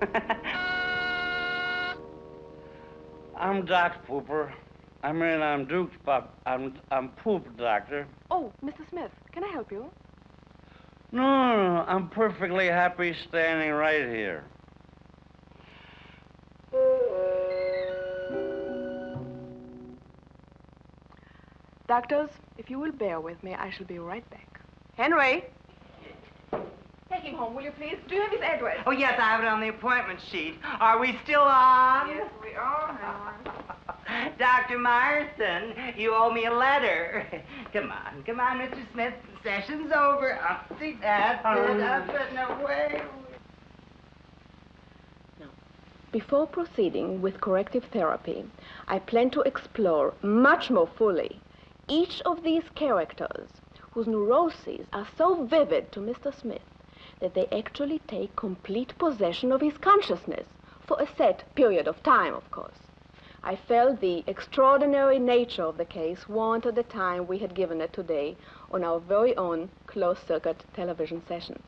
I'm Doc Pooper. I'm Duke's pup. I'm Poop Doctor. Oh, Mr. Smith, can I help you? No, I'm perfectly happy standing right here. Doctors, if you will bear with me, I shall be right back. Henry! Take him home, will you please? Do you have his address? Oh, yes, I have it on the appointment sheet. Are we still on? Yes, we are. Dr. Myerson, you owe me a letter. Come on, Mr. Smith. The session's over. Up and away. Before proceeding with corrective therapy, I plan to explore much more fully each of these characters whose neuroses are so vivid to Mr. Smith that they actually take complete possession of his consciousness for a set period of time, of course. I felt the extraordinary nature of the case warranted the time we had given it today on our very own closed-circuit television session.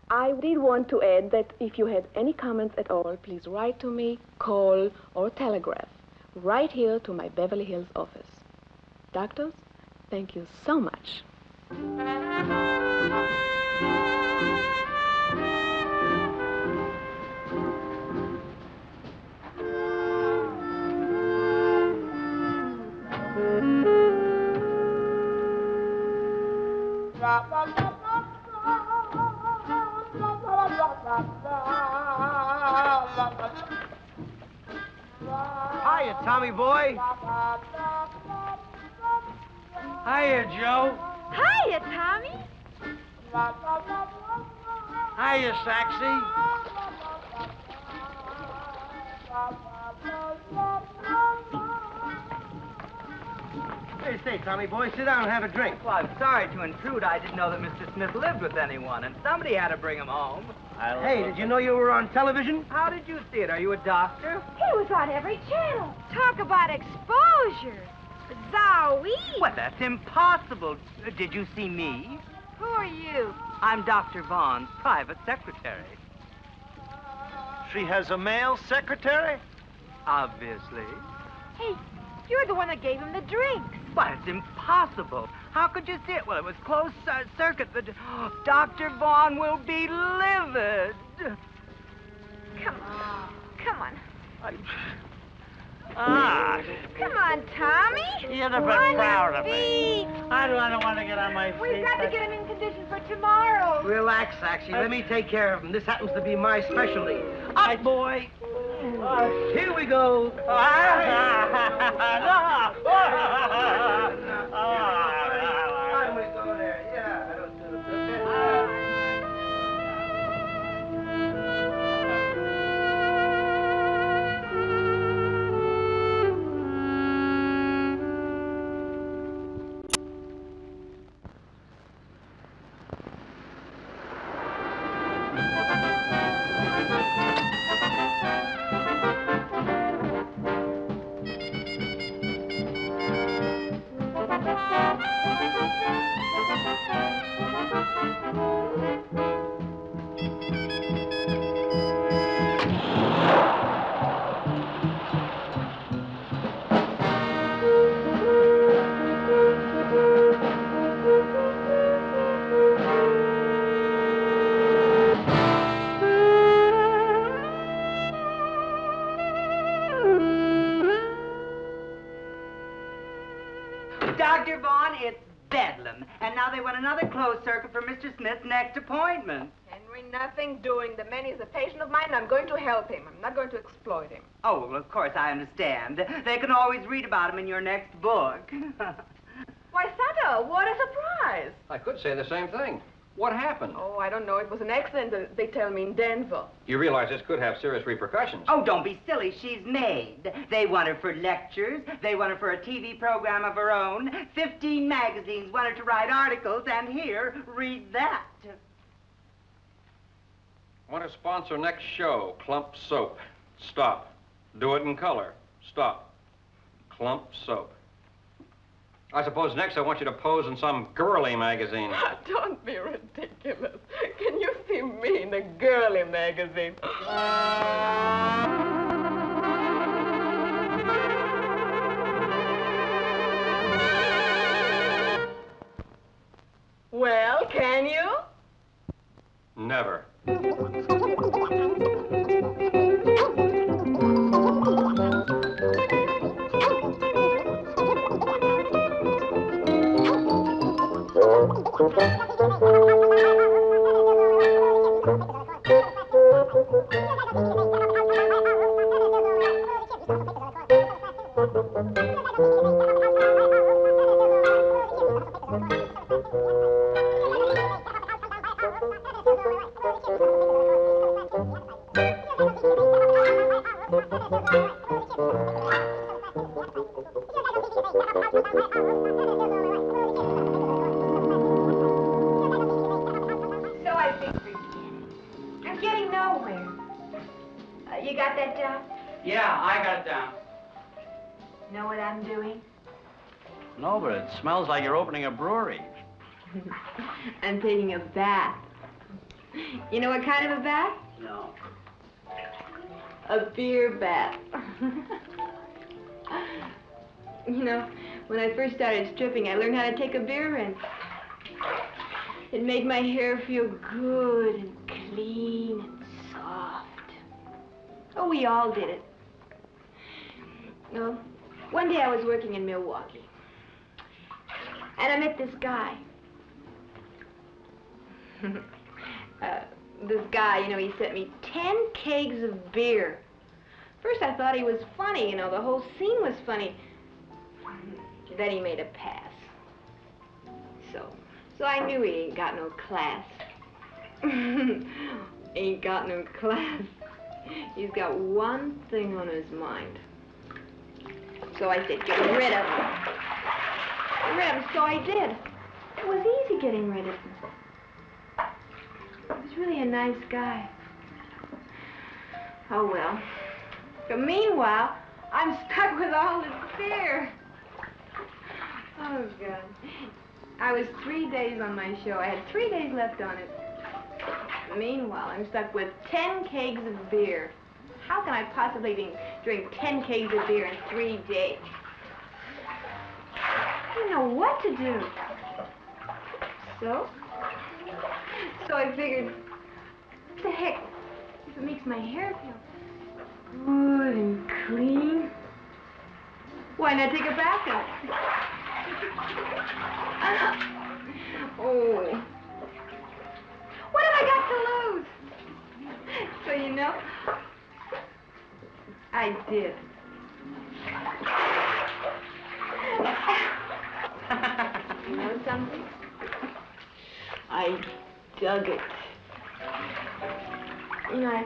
I did want to add that if you had any comments at all, please write to me, call, or telegraph right here to my Beverly Hills office. Doctors, thank you so much. Hiya, Tommy boy. Hiya, Joe. Hiya, Tommy. Hiya, Saxy. Hey, say, Tommy boy, sit down and have a drink. Well, I'm sorry to intrude. I didn't know that Mr. Smith lived with anyone, and somebody had to bring him home. Hey, did you know you were on television? How did you see it? Are you a doctor? He was on every channel. Talk about exposure. Zowie. Well, that's impossible. Did you see me? Who are you? I'm Dr. Vaughan's private secretary. She has a male secretary? Obviously. Hey, you're the one that gave him the drinks. But it's impossible. How could you see it? Well, it was closed circuit. Dr. Vaughan will be livid. Come on. Come on. Come on, Tommy. You'd have been proud of me. I don't want to get on my feet. We've got to get him in condition for tomorrow. Relax, Saxy. Let me take care of him. This happens to be my specialty. Up, boy. Here we go. How do we go there? Yeah, I don't do it. Dr. Vaughn, it's bedlam. And now they want another closed circuit for Mr. Smith's next appointment. Henry, nothing doing. The man is a patient of mine, and I'm going to help him. I'm not going to exploit him. Oh, well, of course, I understand. They can always read about him in your next book. Why, Santa, what a surprise. I could say the same thing. What happened? Oh, I don't know. It was an accident, they tell me, in Denver. You realize this could have serious repercussions. Oh, don't be silly. She's made. They want her for lectures. They want her for a TV program of her own. 15 magazines want her to write articles, and here, read that. Want to sponsor next show, Clump Soap. Stop. Do it in color. Stop. Clump Soap. I suppose next I want you to pose in some girly magazine. Don't be ridiculous. Can you see me in a girly magazine? Well, can you? Never. You got that down? Yeah, I got it down. Know what I'm doing? No, but it smells like you're opening a brewery. I'm taking a bath. You know what kind of a bath? No. A beer bath. You know, when I first started stripping, I learned how to take a beer rinse. It made my hair feel good and clean and soft. Oh, we all did it. No, one day I was working in Milwaukee, and I met this guy. This guy, you know, he sent me 10 kegs of beer. First I thought he was funny, you know, the whole scene was funny. Then he made a pass. So I knew he ain't got no class. Ain't got no class. He's got one thing on his mind. So I said, get rid of him. Get rid of him, so I did. It was easy getting rid of him. He was really a nice guy. Oh, well. But meanwhile, I'm stuck with all this beer. Oh, God. I was 3 days on my show. I had 3 days left on it. Meanwhile, I'm stuck with 10 kegs of beer. How can I possibly drink 10 kegs of beer in 3 days? I don't know what to do. So I figured, what the heck, if it makes my hair feel good and clean, why not take a bath in it? Oh. What have I got to lose? So, you know, I did. You know something? I dug it. You know,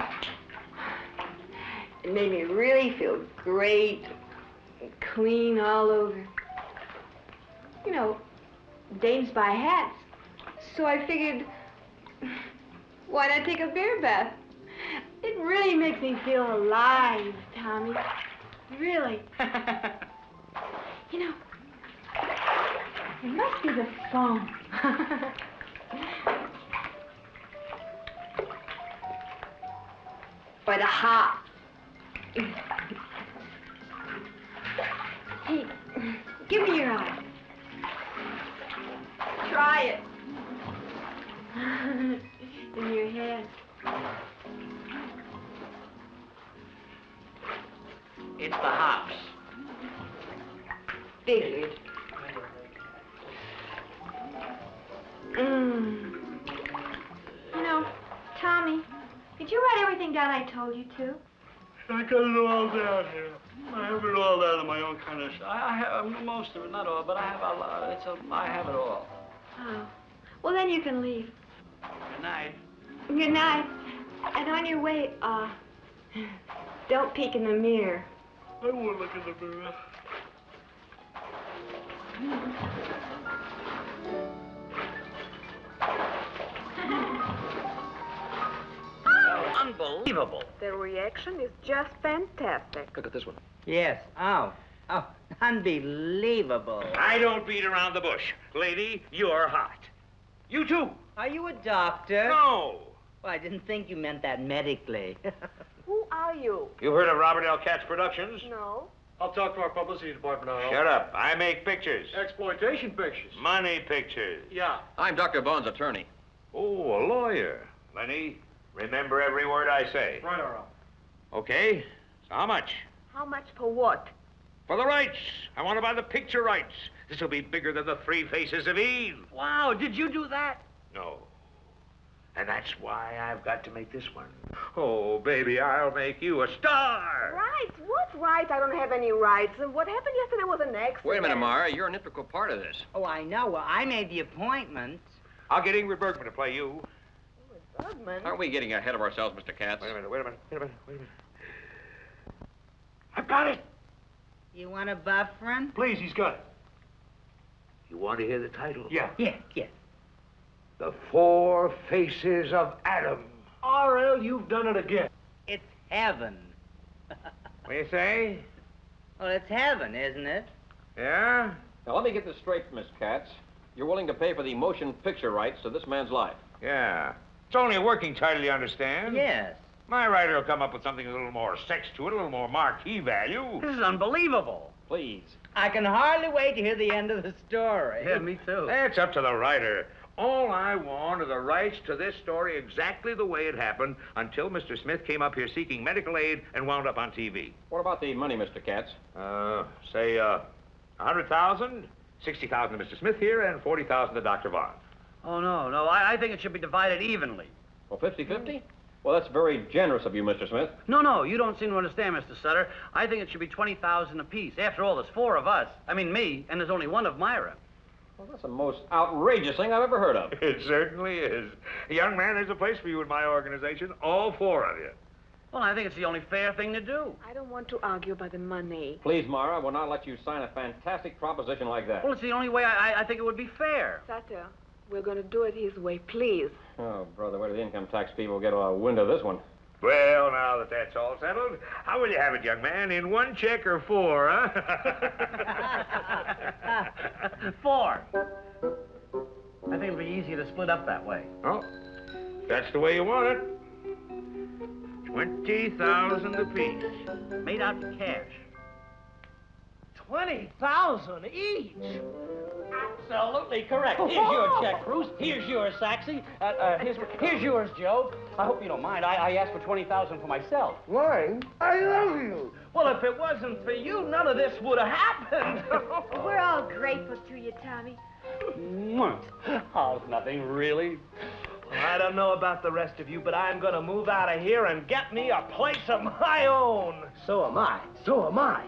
it made me really feel great and clean all over. You know, dames buy hats. So I figured, why not take a beer bath? It really makes me feel alive, Tommy. Really. You know, it must be the phone. the hop. Hey, give me your eye. Try it. In your head. It's the hops. Figured. You know, Tommy, did you write everything down I told you to? I got it all down here. I have it all down in my own kind of. I have most of it, not all, but I have a lot. I have it all. Oh. Well, then you can leave. Good night. Good night. And on your way, don't peek in the mirror. I won't look in the mirror. Unbelievable. The reaction is just fantastic. Look at this one. Yes. Oh, unbelievable. I don't beat around the bush. Lady, you're hot. You too. Are you a doctor? No. Well, I didn't think you meant that medically. Who are you? You heard of Robert L. Katz Productions? No. I'll talk to our publicity department now. Shut up. I make pictures. Exploitation pictures. Money pictures. Yeah. I'm Dr. Vaughn's attorney. Oh, a lawyer. Lenny, remember every word I say. Right, all right. Okay. So how much? How much for what? For the rights. I want to buy the picture rights. This will be bigger than the Three Faces of Eve. Wow, did you do that? No. And that's why I've got to make this one. Oh, baby, I'll make you a star. Rights? What rights? I don't have any rights. What happened yesterday was an accident. Wait a minute, Mara. You're an integral part of this. Oh, I know. Well, I made the appointment. I'll get Ingrid Bergman to play you. Bergman? Aren't we getting ahead of ourselves, Mr. Katz? Wait a minute. I've got it. You want a buffering? Please, he's got it. You want to hear the title? Yeah. Yeah. The Four Faces of Adam. R.L., you've done it again. It's heaven. What do you say? Well, it's heaven, isn't it? Yeah? Now, let me get this straight, Miss Katz. You're willing to pay for the motion picture rights to this man's life. Yeah. It's only a working title, you understand? Yes. My writer will come up with something with a little more sex to it, a little more marquee value. This is unbelievable. Please. I can hardly wait to hear the end of the story. Yeah, me too. That's up to the writer. All I want are the rights to this story exactly the way it happened until Mr. Smith came up here seeking medical aid and wound up on TV. What about the money, Mr. Katz? Say, 100,000, 60,000 to Mr. Smith here, and 40,000 to Dr. Vaughn. Oh, no. I think it should be divided evenly. Well, 50-50? Well, that's very generous of you, Mr. Smith. No, you don't seem to understand, Mr. Sutter. I think it should be 20,000 apiece. After all, there's four of us. I mean, me, and there's only one of Myra. Well, that's the most outrageous thing I've ever heard of. It certainly is. Young man, there's a place for you in my organization, all four of you. Well, I think it's the only fair thing to do. I don't want to argue about the money. Please, Mara, I will not let you sign a fantastic proposition like that. Well, it's the only way I think it would be fair. Sutter, we're going to do it his way, please. Oh, brother, where do the income tax people get a wind of this one? Well, now that that's all settled, how will you have it, young man? In one check or four, huh? Four. I think it'll be easier to split up that way. Oh, that's the way you want it. 20,000 apiece. Made out in cash. 20,000 each. Absolutely correct. Here's your check, Bruce. Here's yours, Saxy. Here's yours, Joe. I hope you don't mind. I asked for 20,000 for myself. Mine? I love you. Well, if it wasn't for you, none of this would have happened. We're all grateful to you, Tommy. Oh, nothing really. I don't know about the rest of you, but I'm gonna move out of here and get me a place of my own. So am I.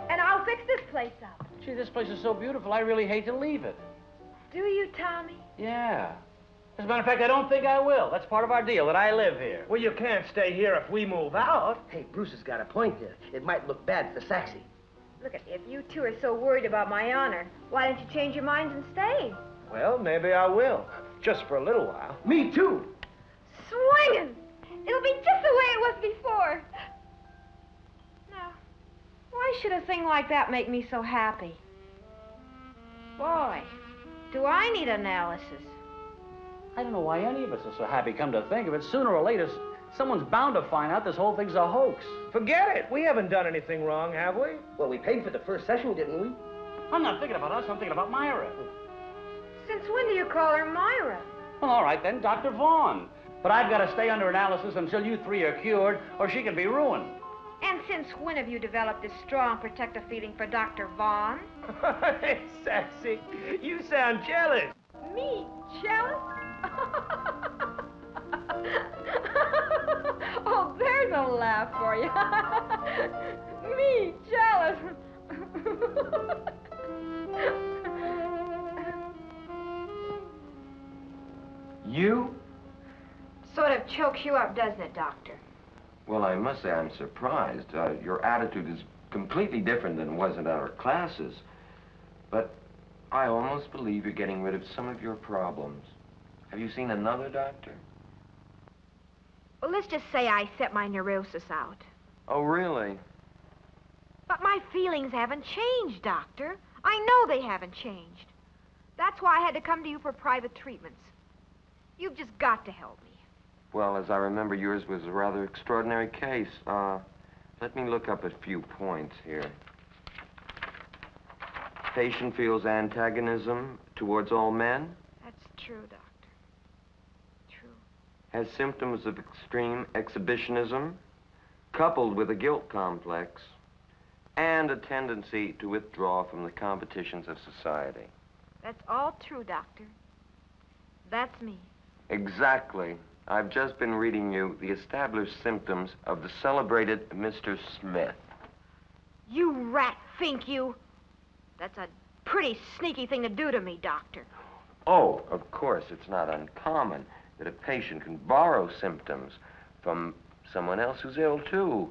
And I'll fix this place up. Gee, this place is so beautiful, I really hate to leave it. Do you, Tommy? Yeah. As a matter of fact, I don't think I will. That's part of our deal, that I live here. Well, you can't stay here if we move out. Hey, Bruce has got a point there. It might look bad for Saxy. Look, if you two are so worried about my honor, why don't you change your minds and stay? Well, maybe I will. Just for a little while. Me too. Swinging! It'll be just the way it was before. Now, why should a thing like that make me so happy? Boy, do I need analysis. I don't know why any of us are so happy, come to think of it. Sooner or later, Someone's bound to find out this whole thing's a hoax. Forget it. We haven't done anything wrong, have we? Well, we paid for the first session, didn't we? I'm not thinking about us, I'm thinking about Myra. Since when do you call her Myra? Well, all right then, Dr. Vaughn. But I've got to stay under analysis until you three are cured, or she can be ruined. And since when have you developed this strong protective feeling for Dr. Vaughn? Hey, Sassy, you sound jealous. Me? Jealous? Oh, there's a laugh for you. Me? Jealous? You? Sort of chokes you up, doesn't it, Doctor? Well, I must say I'm surprised. Your attitude is completely different than it was in our classes. But I almost believe you're getting rid of some of your problems. Have you seen another doctor? Well, let's just say I set my neurosis out. Oh, really? But my feelings haven't changed, Doctor. I know they haven't changed. That's why I had to come to you for private treatments. You've just got to help me. Well, as I remember, yours was a rather extraordinary case. Let me look up a few points here. Patient feels antagonism towards all men. That's true, Doctor. True. Has symptoms of extreme exhibitionism, coupled with a guilt complex, and a tendency to withdraw from the competitions of society. That's all true, Doctor. That's me. Exactly. I've just been reading you the established symptoms of the celebrated Mr. Smith. You rat, think you. That's a pretty sneaky thing to do to me, Doctor. Oh, of course, it's not uncommon that a patient can borrow symptoms from someone else who's ill, too.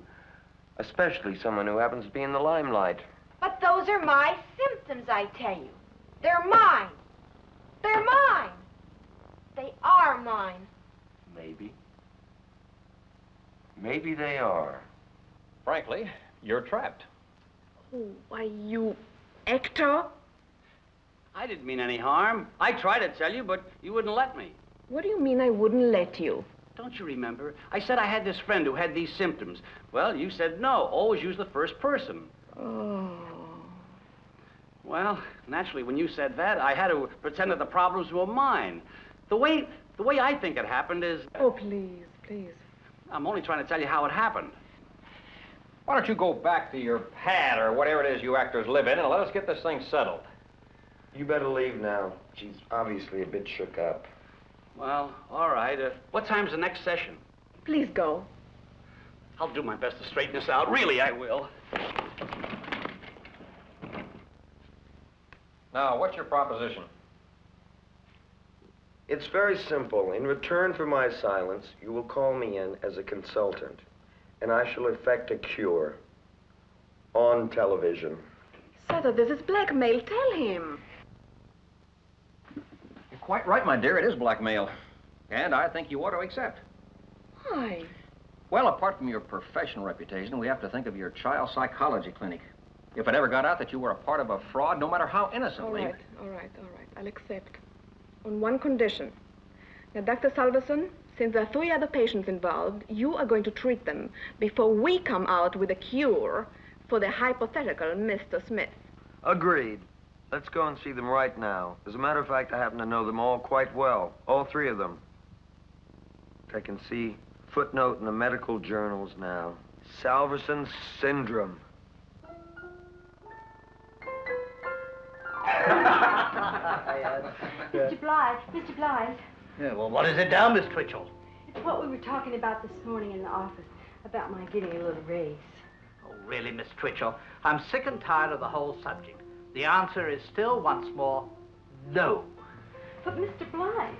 Especially someone who happens to be in the limelight. But those are my symptoms, I tell you. They're mine. They're mine. They are mine. Maybe. Maybe they are. Frankly, you're trapped. Oh, why, you actor? I didn't mean any harm. I tried to tell you, but you wouldn't let me. What do you mean I wouldn't let you? Don't you remember? I said I had this friend who had these symptoms. Well, you said no. Always use the first person. Oh. Well, naturally, when you said that, I had to pretend that the problems were mine. The way I think it happened is... Oh, please, please. I'm only trying to tell you how it happened. Why don't you go back to your pad or whatever it is you actors live in and let us get this thing settled? You better leave now. She's obviously a bit shook up. Well, all right. What time's the next session? Please go. I'll do my best to straighten this out. Really, I will. Now, what's your proposition? It's very simple. In return for my silence, you will call me in as a consultant, and I shall effect a cure on television. Sir, this is blackmail. Tell him. You're quite right, my dear. It is blackmail. And I think you ought to accept. Why? Well, apart from your professional reputation, we have to think of your child psychology clinic. If it ever got out that you were a part of a fraud, no matter how innocently... All right. I'll accept. On one condition. Now, Dr. Salverson, since there are 3 other patients involved, you are going to treat them before we come out with a cure for the hypothetical Mr. Smith. Agreed. Let's go and see them right now. As a matter of fact, I happen to know them all quite well. All 3 of them. I can see a footnote in the medical journals now. Salverson syndrome. Mr. Blythe. Yeah, well, what is it now, Miss Twitchell? It's what we were talking about this morning in the office, about my getting a little raise. Oh, really, Miss Twitchell? I'm sick and tired of the whole subject. The answer is still, once more, no. But, Mr. Blythe,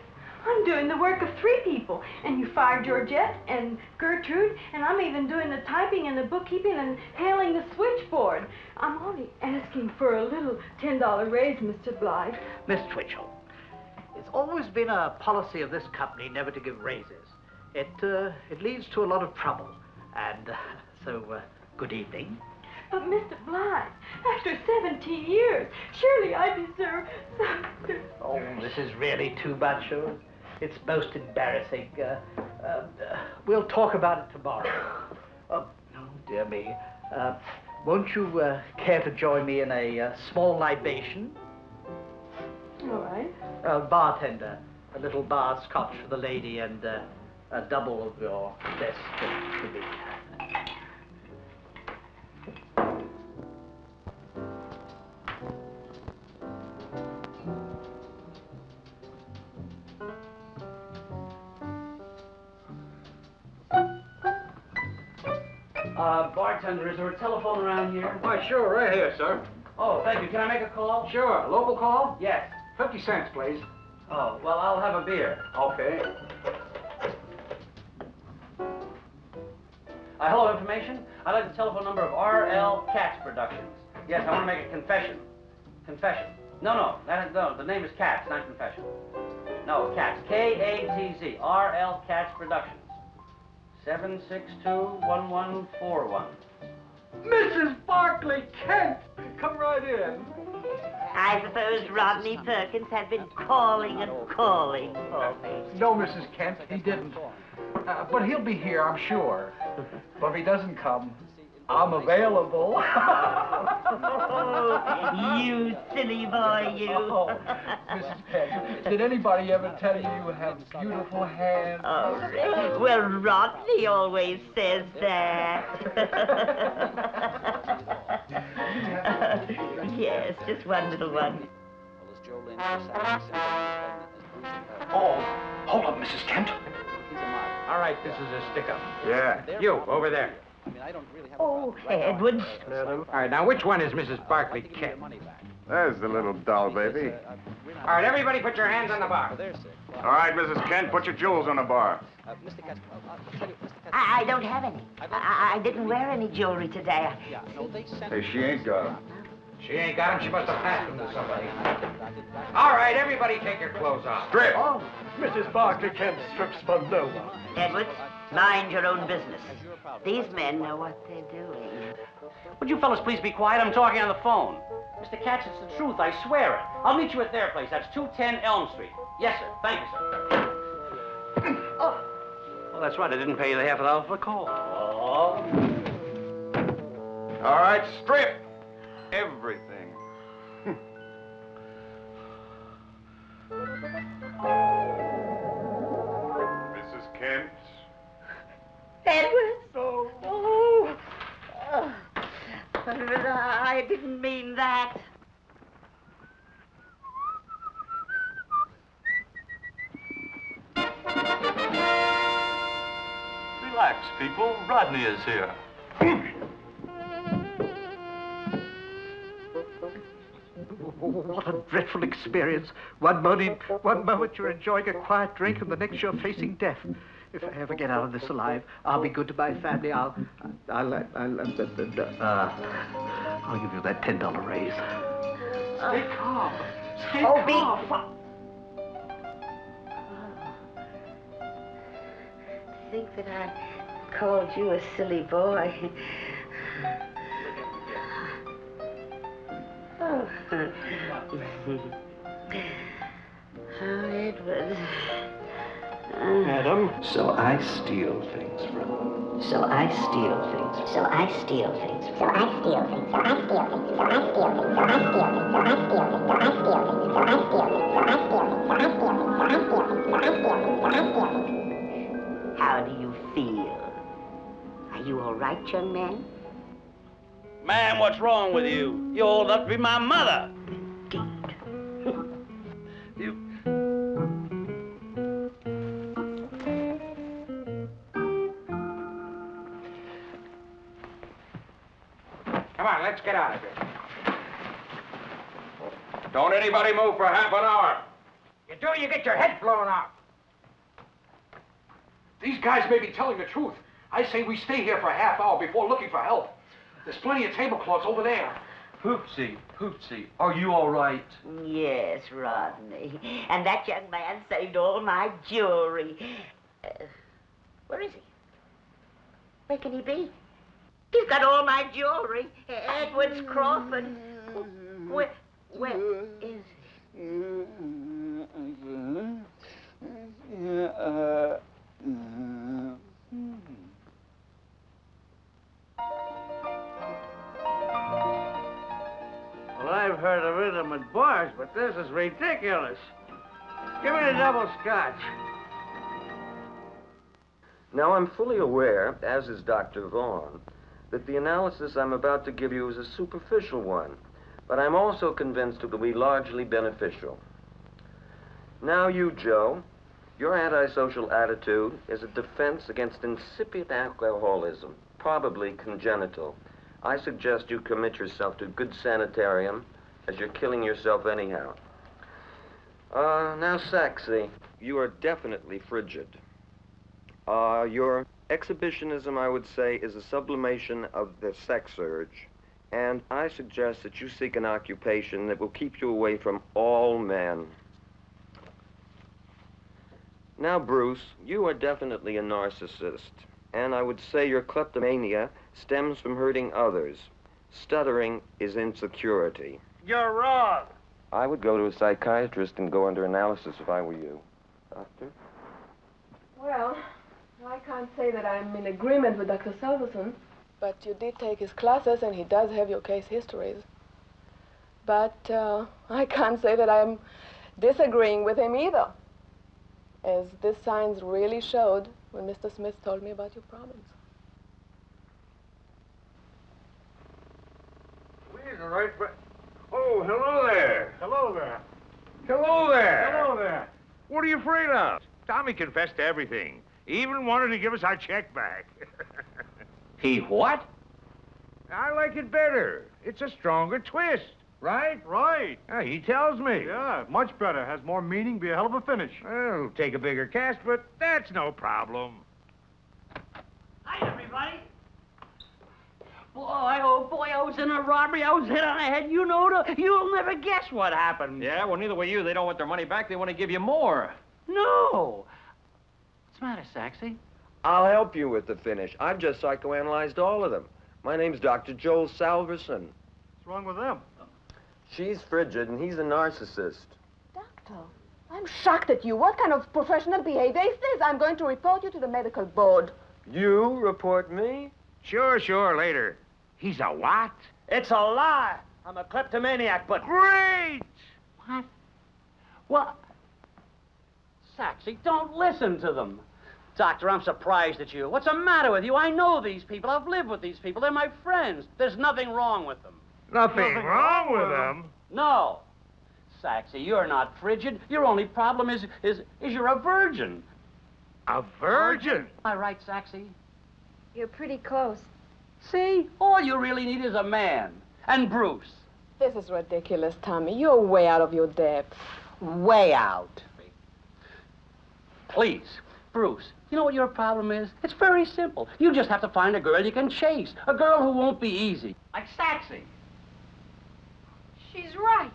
I'm doing the work of 3 people, and you fired Georgette and Gertrude, and I'm even doing the typing and the bookkeeping and handling the switchboard. I'm only asking for a little $10 raise, Mr. Blythe. Miss Twitchell, it's always been a policy of this company never to give raises. It leads to a lot of trouble. And so, good evening. But, Mr. Blythe, after 17 years, surely I deserve something. Oh, this is really too much. It's most embarrassing. We'll talk about it tomorrow. Oh, dear me. Won't you care to join me in a small libation? All right. Bartender, a little bar scotch for the lady and a double of your best for me. Bartender, is there a telephone around here? Why, sure, right here, sir. Oh, thank you. Can I make a call? Sure. Local call? Yes. 50 cents, please. Oh, well, I'll have a beer. Okay. Hello, information? I'd like the telephone number of R.L. Katz Productions. Yes, I want to make a confession. Confession. No, the name is Katz, not confession. No, Katz. K-A-T-Z. R.L. Katz Productions. 762-1141. Mrs. Barclay Kent! Come right in. I suppose Rodney Perkins had been calling and calling for me. No, Mrs. Kent, he didn't. But he'll be here, I'm sure. But if he doesn't come, I'm available. Oh, you silly boy, you. Oh, Mrs. Kent, did anybody ever tell you you have beautiful hands? Oh, well, Rodney always says that. Yes, just one little one. Oh, hold up, Mrs. Kent. All right, this is a stick-up. Yeah. You, over there. Oh, Edward. All right, now which one is Mrs. Barclay Kent? There's the little doll baby. All right, everybody put your hands on the bar. All right, Mrs. Kent, put your jewels on the bar. I don't have any. I didn't wear any jewelry today. Hey, she ain't got 'em. She ain't got them. She must have passed them to somebody. All right, everybody take your clothes off. Strip. Oh, Mrs. Barclay Kent strips for no one. Edward, mind your own business. These men know what they're doing. Would you fellas please be quiet? I'm talking on the phone. Mr. Katz, it's the truth. I swear it. I'll meet you at their place. That's 210 Elm Street. Yes, sir. Thank you, sir. Oh. Well, that's right. I didn't pay you the half a dollar for the call. Oh. All right, strip. Everything. Mrs. Kent. Edward. Oh. Oh. I didn't mean that. Relax, people. Rodney is here. What a dreadful experience. One moment you're enjoying a quiet drink, and the next you're facing death. If I ever get out of this alive, I'll be good to my family. I'll give you that $10 raise. Stay calm. Stay Oh, calm. To think that I called you a silly boy. Oh. Oh, Edward. Madam, so I steal things from you. So I steal things. So I steal things. So I steal things. So I steal things. So I steal things. So I steal things. So I steal things. So I steal things. So I steal things. So I steal things. So I steal things. So I steal things. So I steal things. So I steal things. How do you feel? Are you all right, young man? Man, what's wrong with you? You old enough to be my mother. Come on, let's get out of here. Don't anybody move for half an hour. You do, you get your head blown off. These guys may be telling the truth. I say we stay here for a half hour before looking for help. There's plenty of tablecloths over there. Hoopsie, are you all right? Yes, Rodney. And that young man saved all my jewelry. Where is he? Where can he be? He's got all my jewelry. Edwards Crawford. Where is he? Well, I've heard of rhythm at bars, but this is ridiculous. Give me a double scotch. Now, I'm fully aware, as is Dr. Vaughn, that the analysis I'm about to give you is a superficial one, but I'm also convinced it will be largely beneficial. Now, you, Joe, your antisocial attitude is a defense against incipient alcoholism, probably congenital. I suggest you commit yourself to a good sanitarium, as you're killing yourself anyhow. Now, Saxy, you are definitely frigid. Your exhibitionism, I would say, is a sublimation of the sex urge, and I suggest that you seek an occupation that will keep you away from all men. Now, Bruce, you are definitely a narcissist, and I would say your kleptomania stems from hurting others. Stuttering is insecurity. You're wrong. I would go to a psychiatrist and go under analysis if I were you. Doctor? Well, I can't say that I'm in agreement with Dr. Salverson, but you did take his classes and he does have your case histories. But I can't say that I'm disagreeing with him either, as this signs really showed when Mr. Smith told me about your problems. We're the right... Oh, hello there. Hello there. Hello there. Hello there. What are you afraid of? Tommy confessed to everything. He even wanted to give us our check back. He what? I like it better. It's a stronger twist, right? Right. He tells me. Yeah, much better. Has more meaning, be a hell of a finish. Well, it'll take a bigger cast, but that's no problem. Hi, everybody. Boy, oh boy, I was in a robbery. I was hit on the head. You know, you'll never guess what happened. Yeah, well, neither will you. They don't want their money back. They want to give you more. No. What's the matter, Saxy? I'll help you with the finish. I've just psychoanalyzed all of them. My name's Dr. Joel Salverson. What's wrong with them? She's frigid and he's a narcissist. Doctor, I'm shocked at you. What kind of professional behavior is this? I'm going to report you to the medical board. You report me? Sure, later. He's a what? It's a lie. I'm a kleptomaniac, but... Great! What? Well, Saxy, don't listen to them. Doctor, I'm surprised at you. What's the matter with you? I know these people. I've lived with these people. They're my friends. There's nothing wrong with them. Nothing wrong with them? No. Saxy, you're not frigid. Your only problem is you're a virgin. A virgin? Am I right, Saxy? You're pretty close. See? All you really need is a man. And Bruce. This is ridiculous, Tommy. You're way out of your depth. Way out. Please, Bruce, you know what your problem is? It's very simple. You just have to find a girl you can chase. A girl who won't be easy. Like Saxy. She's right.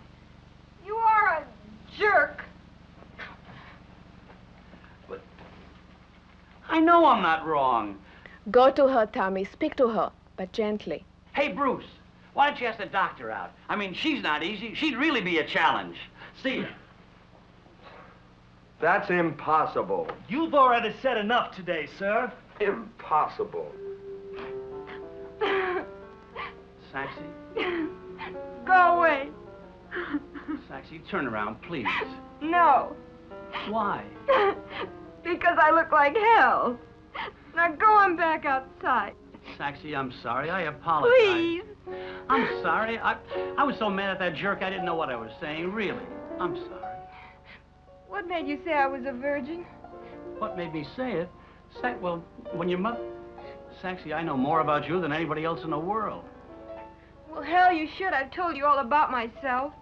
You are a jerk. But I know I'm not wrong. Go to her, Tommy. Speak to her, but gently. Hey, Bruce, why don't you ask the doctor out? I mean, she's not easy. She'd really be a challenge. See ya. That's impossible. You've already said enough today, sir. Impossible. Saxy? Go away. Saxy, turn around, please. No. Why? Because I look like hell. Now go on back outside. Saxy, I'm sorry. I apologize. Please. I'm sorry. I was so mad at that jerk, I didn't know what I was saying, really. I'm sorry. What made you say I was a virgin? What made me say it? Well, when your mother... Saxy, I know more about you than anybody else in the world. Well, hell, you should. I've told you all about myself.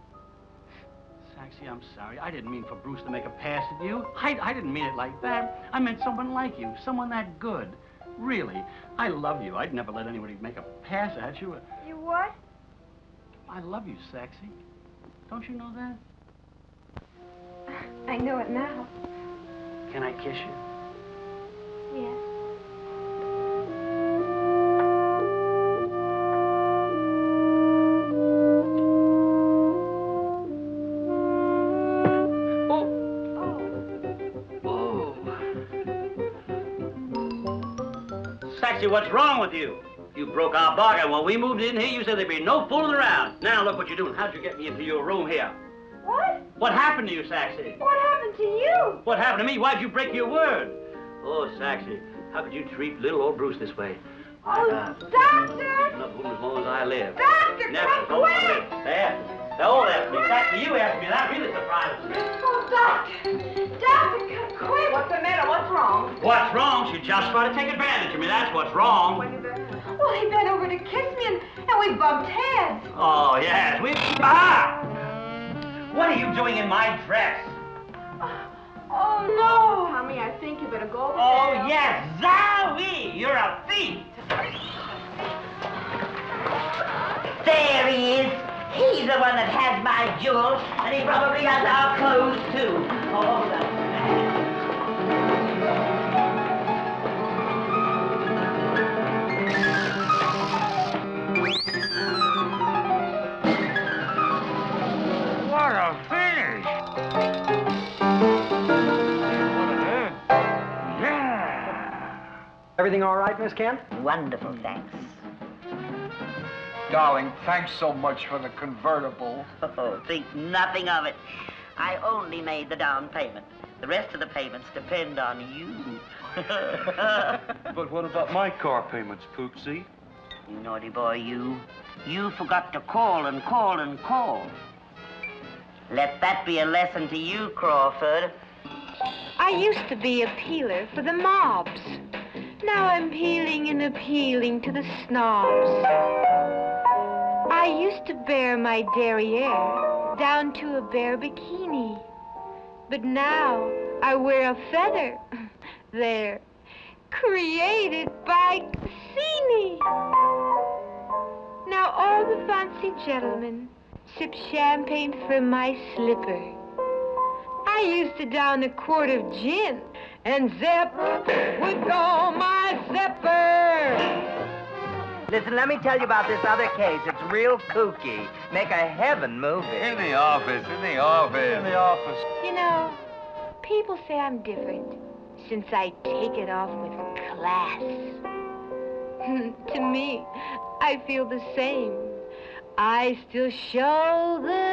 Saxy, I'm sorry. I didn't mean for Bruce to make a pass at you. I didn't mean it like that. I meant someone like you, someone that good. Really, I love you. I'd never let anybody make a pass at you. You what? I love you, Saxy. Don't you know that? I know it now. Can I kiss you? Yes. Saxy, what's wrong with you? You broke our bargain. When we moved in here, you said there'd be no fooling around. Now look what you're doing. How'd you get me into your room here? What? What happened to you, Saxy? What happened to you? What happened to me? Why'd you break your word? Oh, Saxy, how could you treat little old Bruce this way? Oh, Doctor! Another woman as long as I live. Doctor, Never. come Don't quick! worry. There. Don't ask me. Saxy, you asked me. That really surprises me. Oh, Doctor! Doctor, come quick! What's the matter? What's wrong? What's wrong? She just tried to take advantage of me. That's what's wrong. Well, he bent over to kiss me, and we bumped heads. Oh, yes. Ah! What are you doing in my dress? Oh, no! Tommy, I think you better go over there. Oh, yes. Zowie! You're a thief. There he is. He's the one that has my jewels, and he probably has our clothes, too. Oh, that's What a finish! Everything all right, Miss Kent? wonderful, thanks. Darling, thanks so much for the convertible. Oh, think nothing of it. I only made the down payment. The rest of the payments depend on you. But what about my car payments, Poopsie? You naughty boy, you. You forgot to call and call and call. Let that be a lesson to you, Crawford. I used to be a peeler for the mobs. Now I'm peeling and appealing to the snobs. I used to bear my derriere down to a bare bikini. But now I wear a feather. There. Created by Cassini. Now all the fancy gentlemen sip champagne from my slipper. I used to down a quart of gin and zip would go my zipper. Listen, let me tell you about this other case. It's real kooky. Make a heaven movie. In the office, in the office. In the office. You know, people say I'm different since I take it off with class. To me, I feel the same. I still show the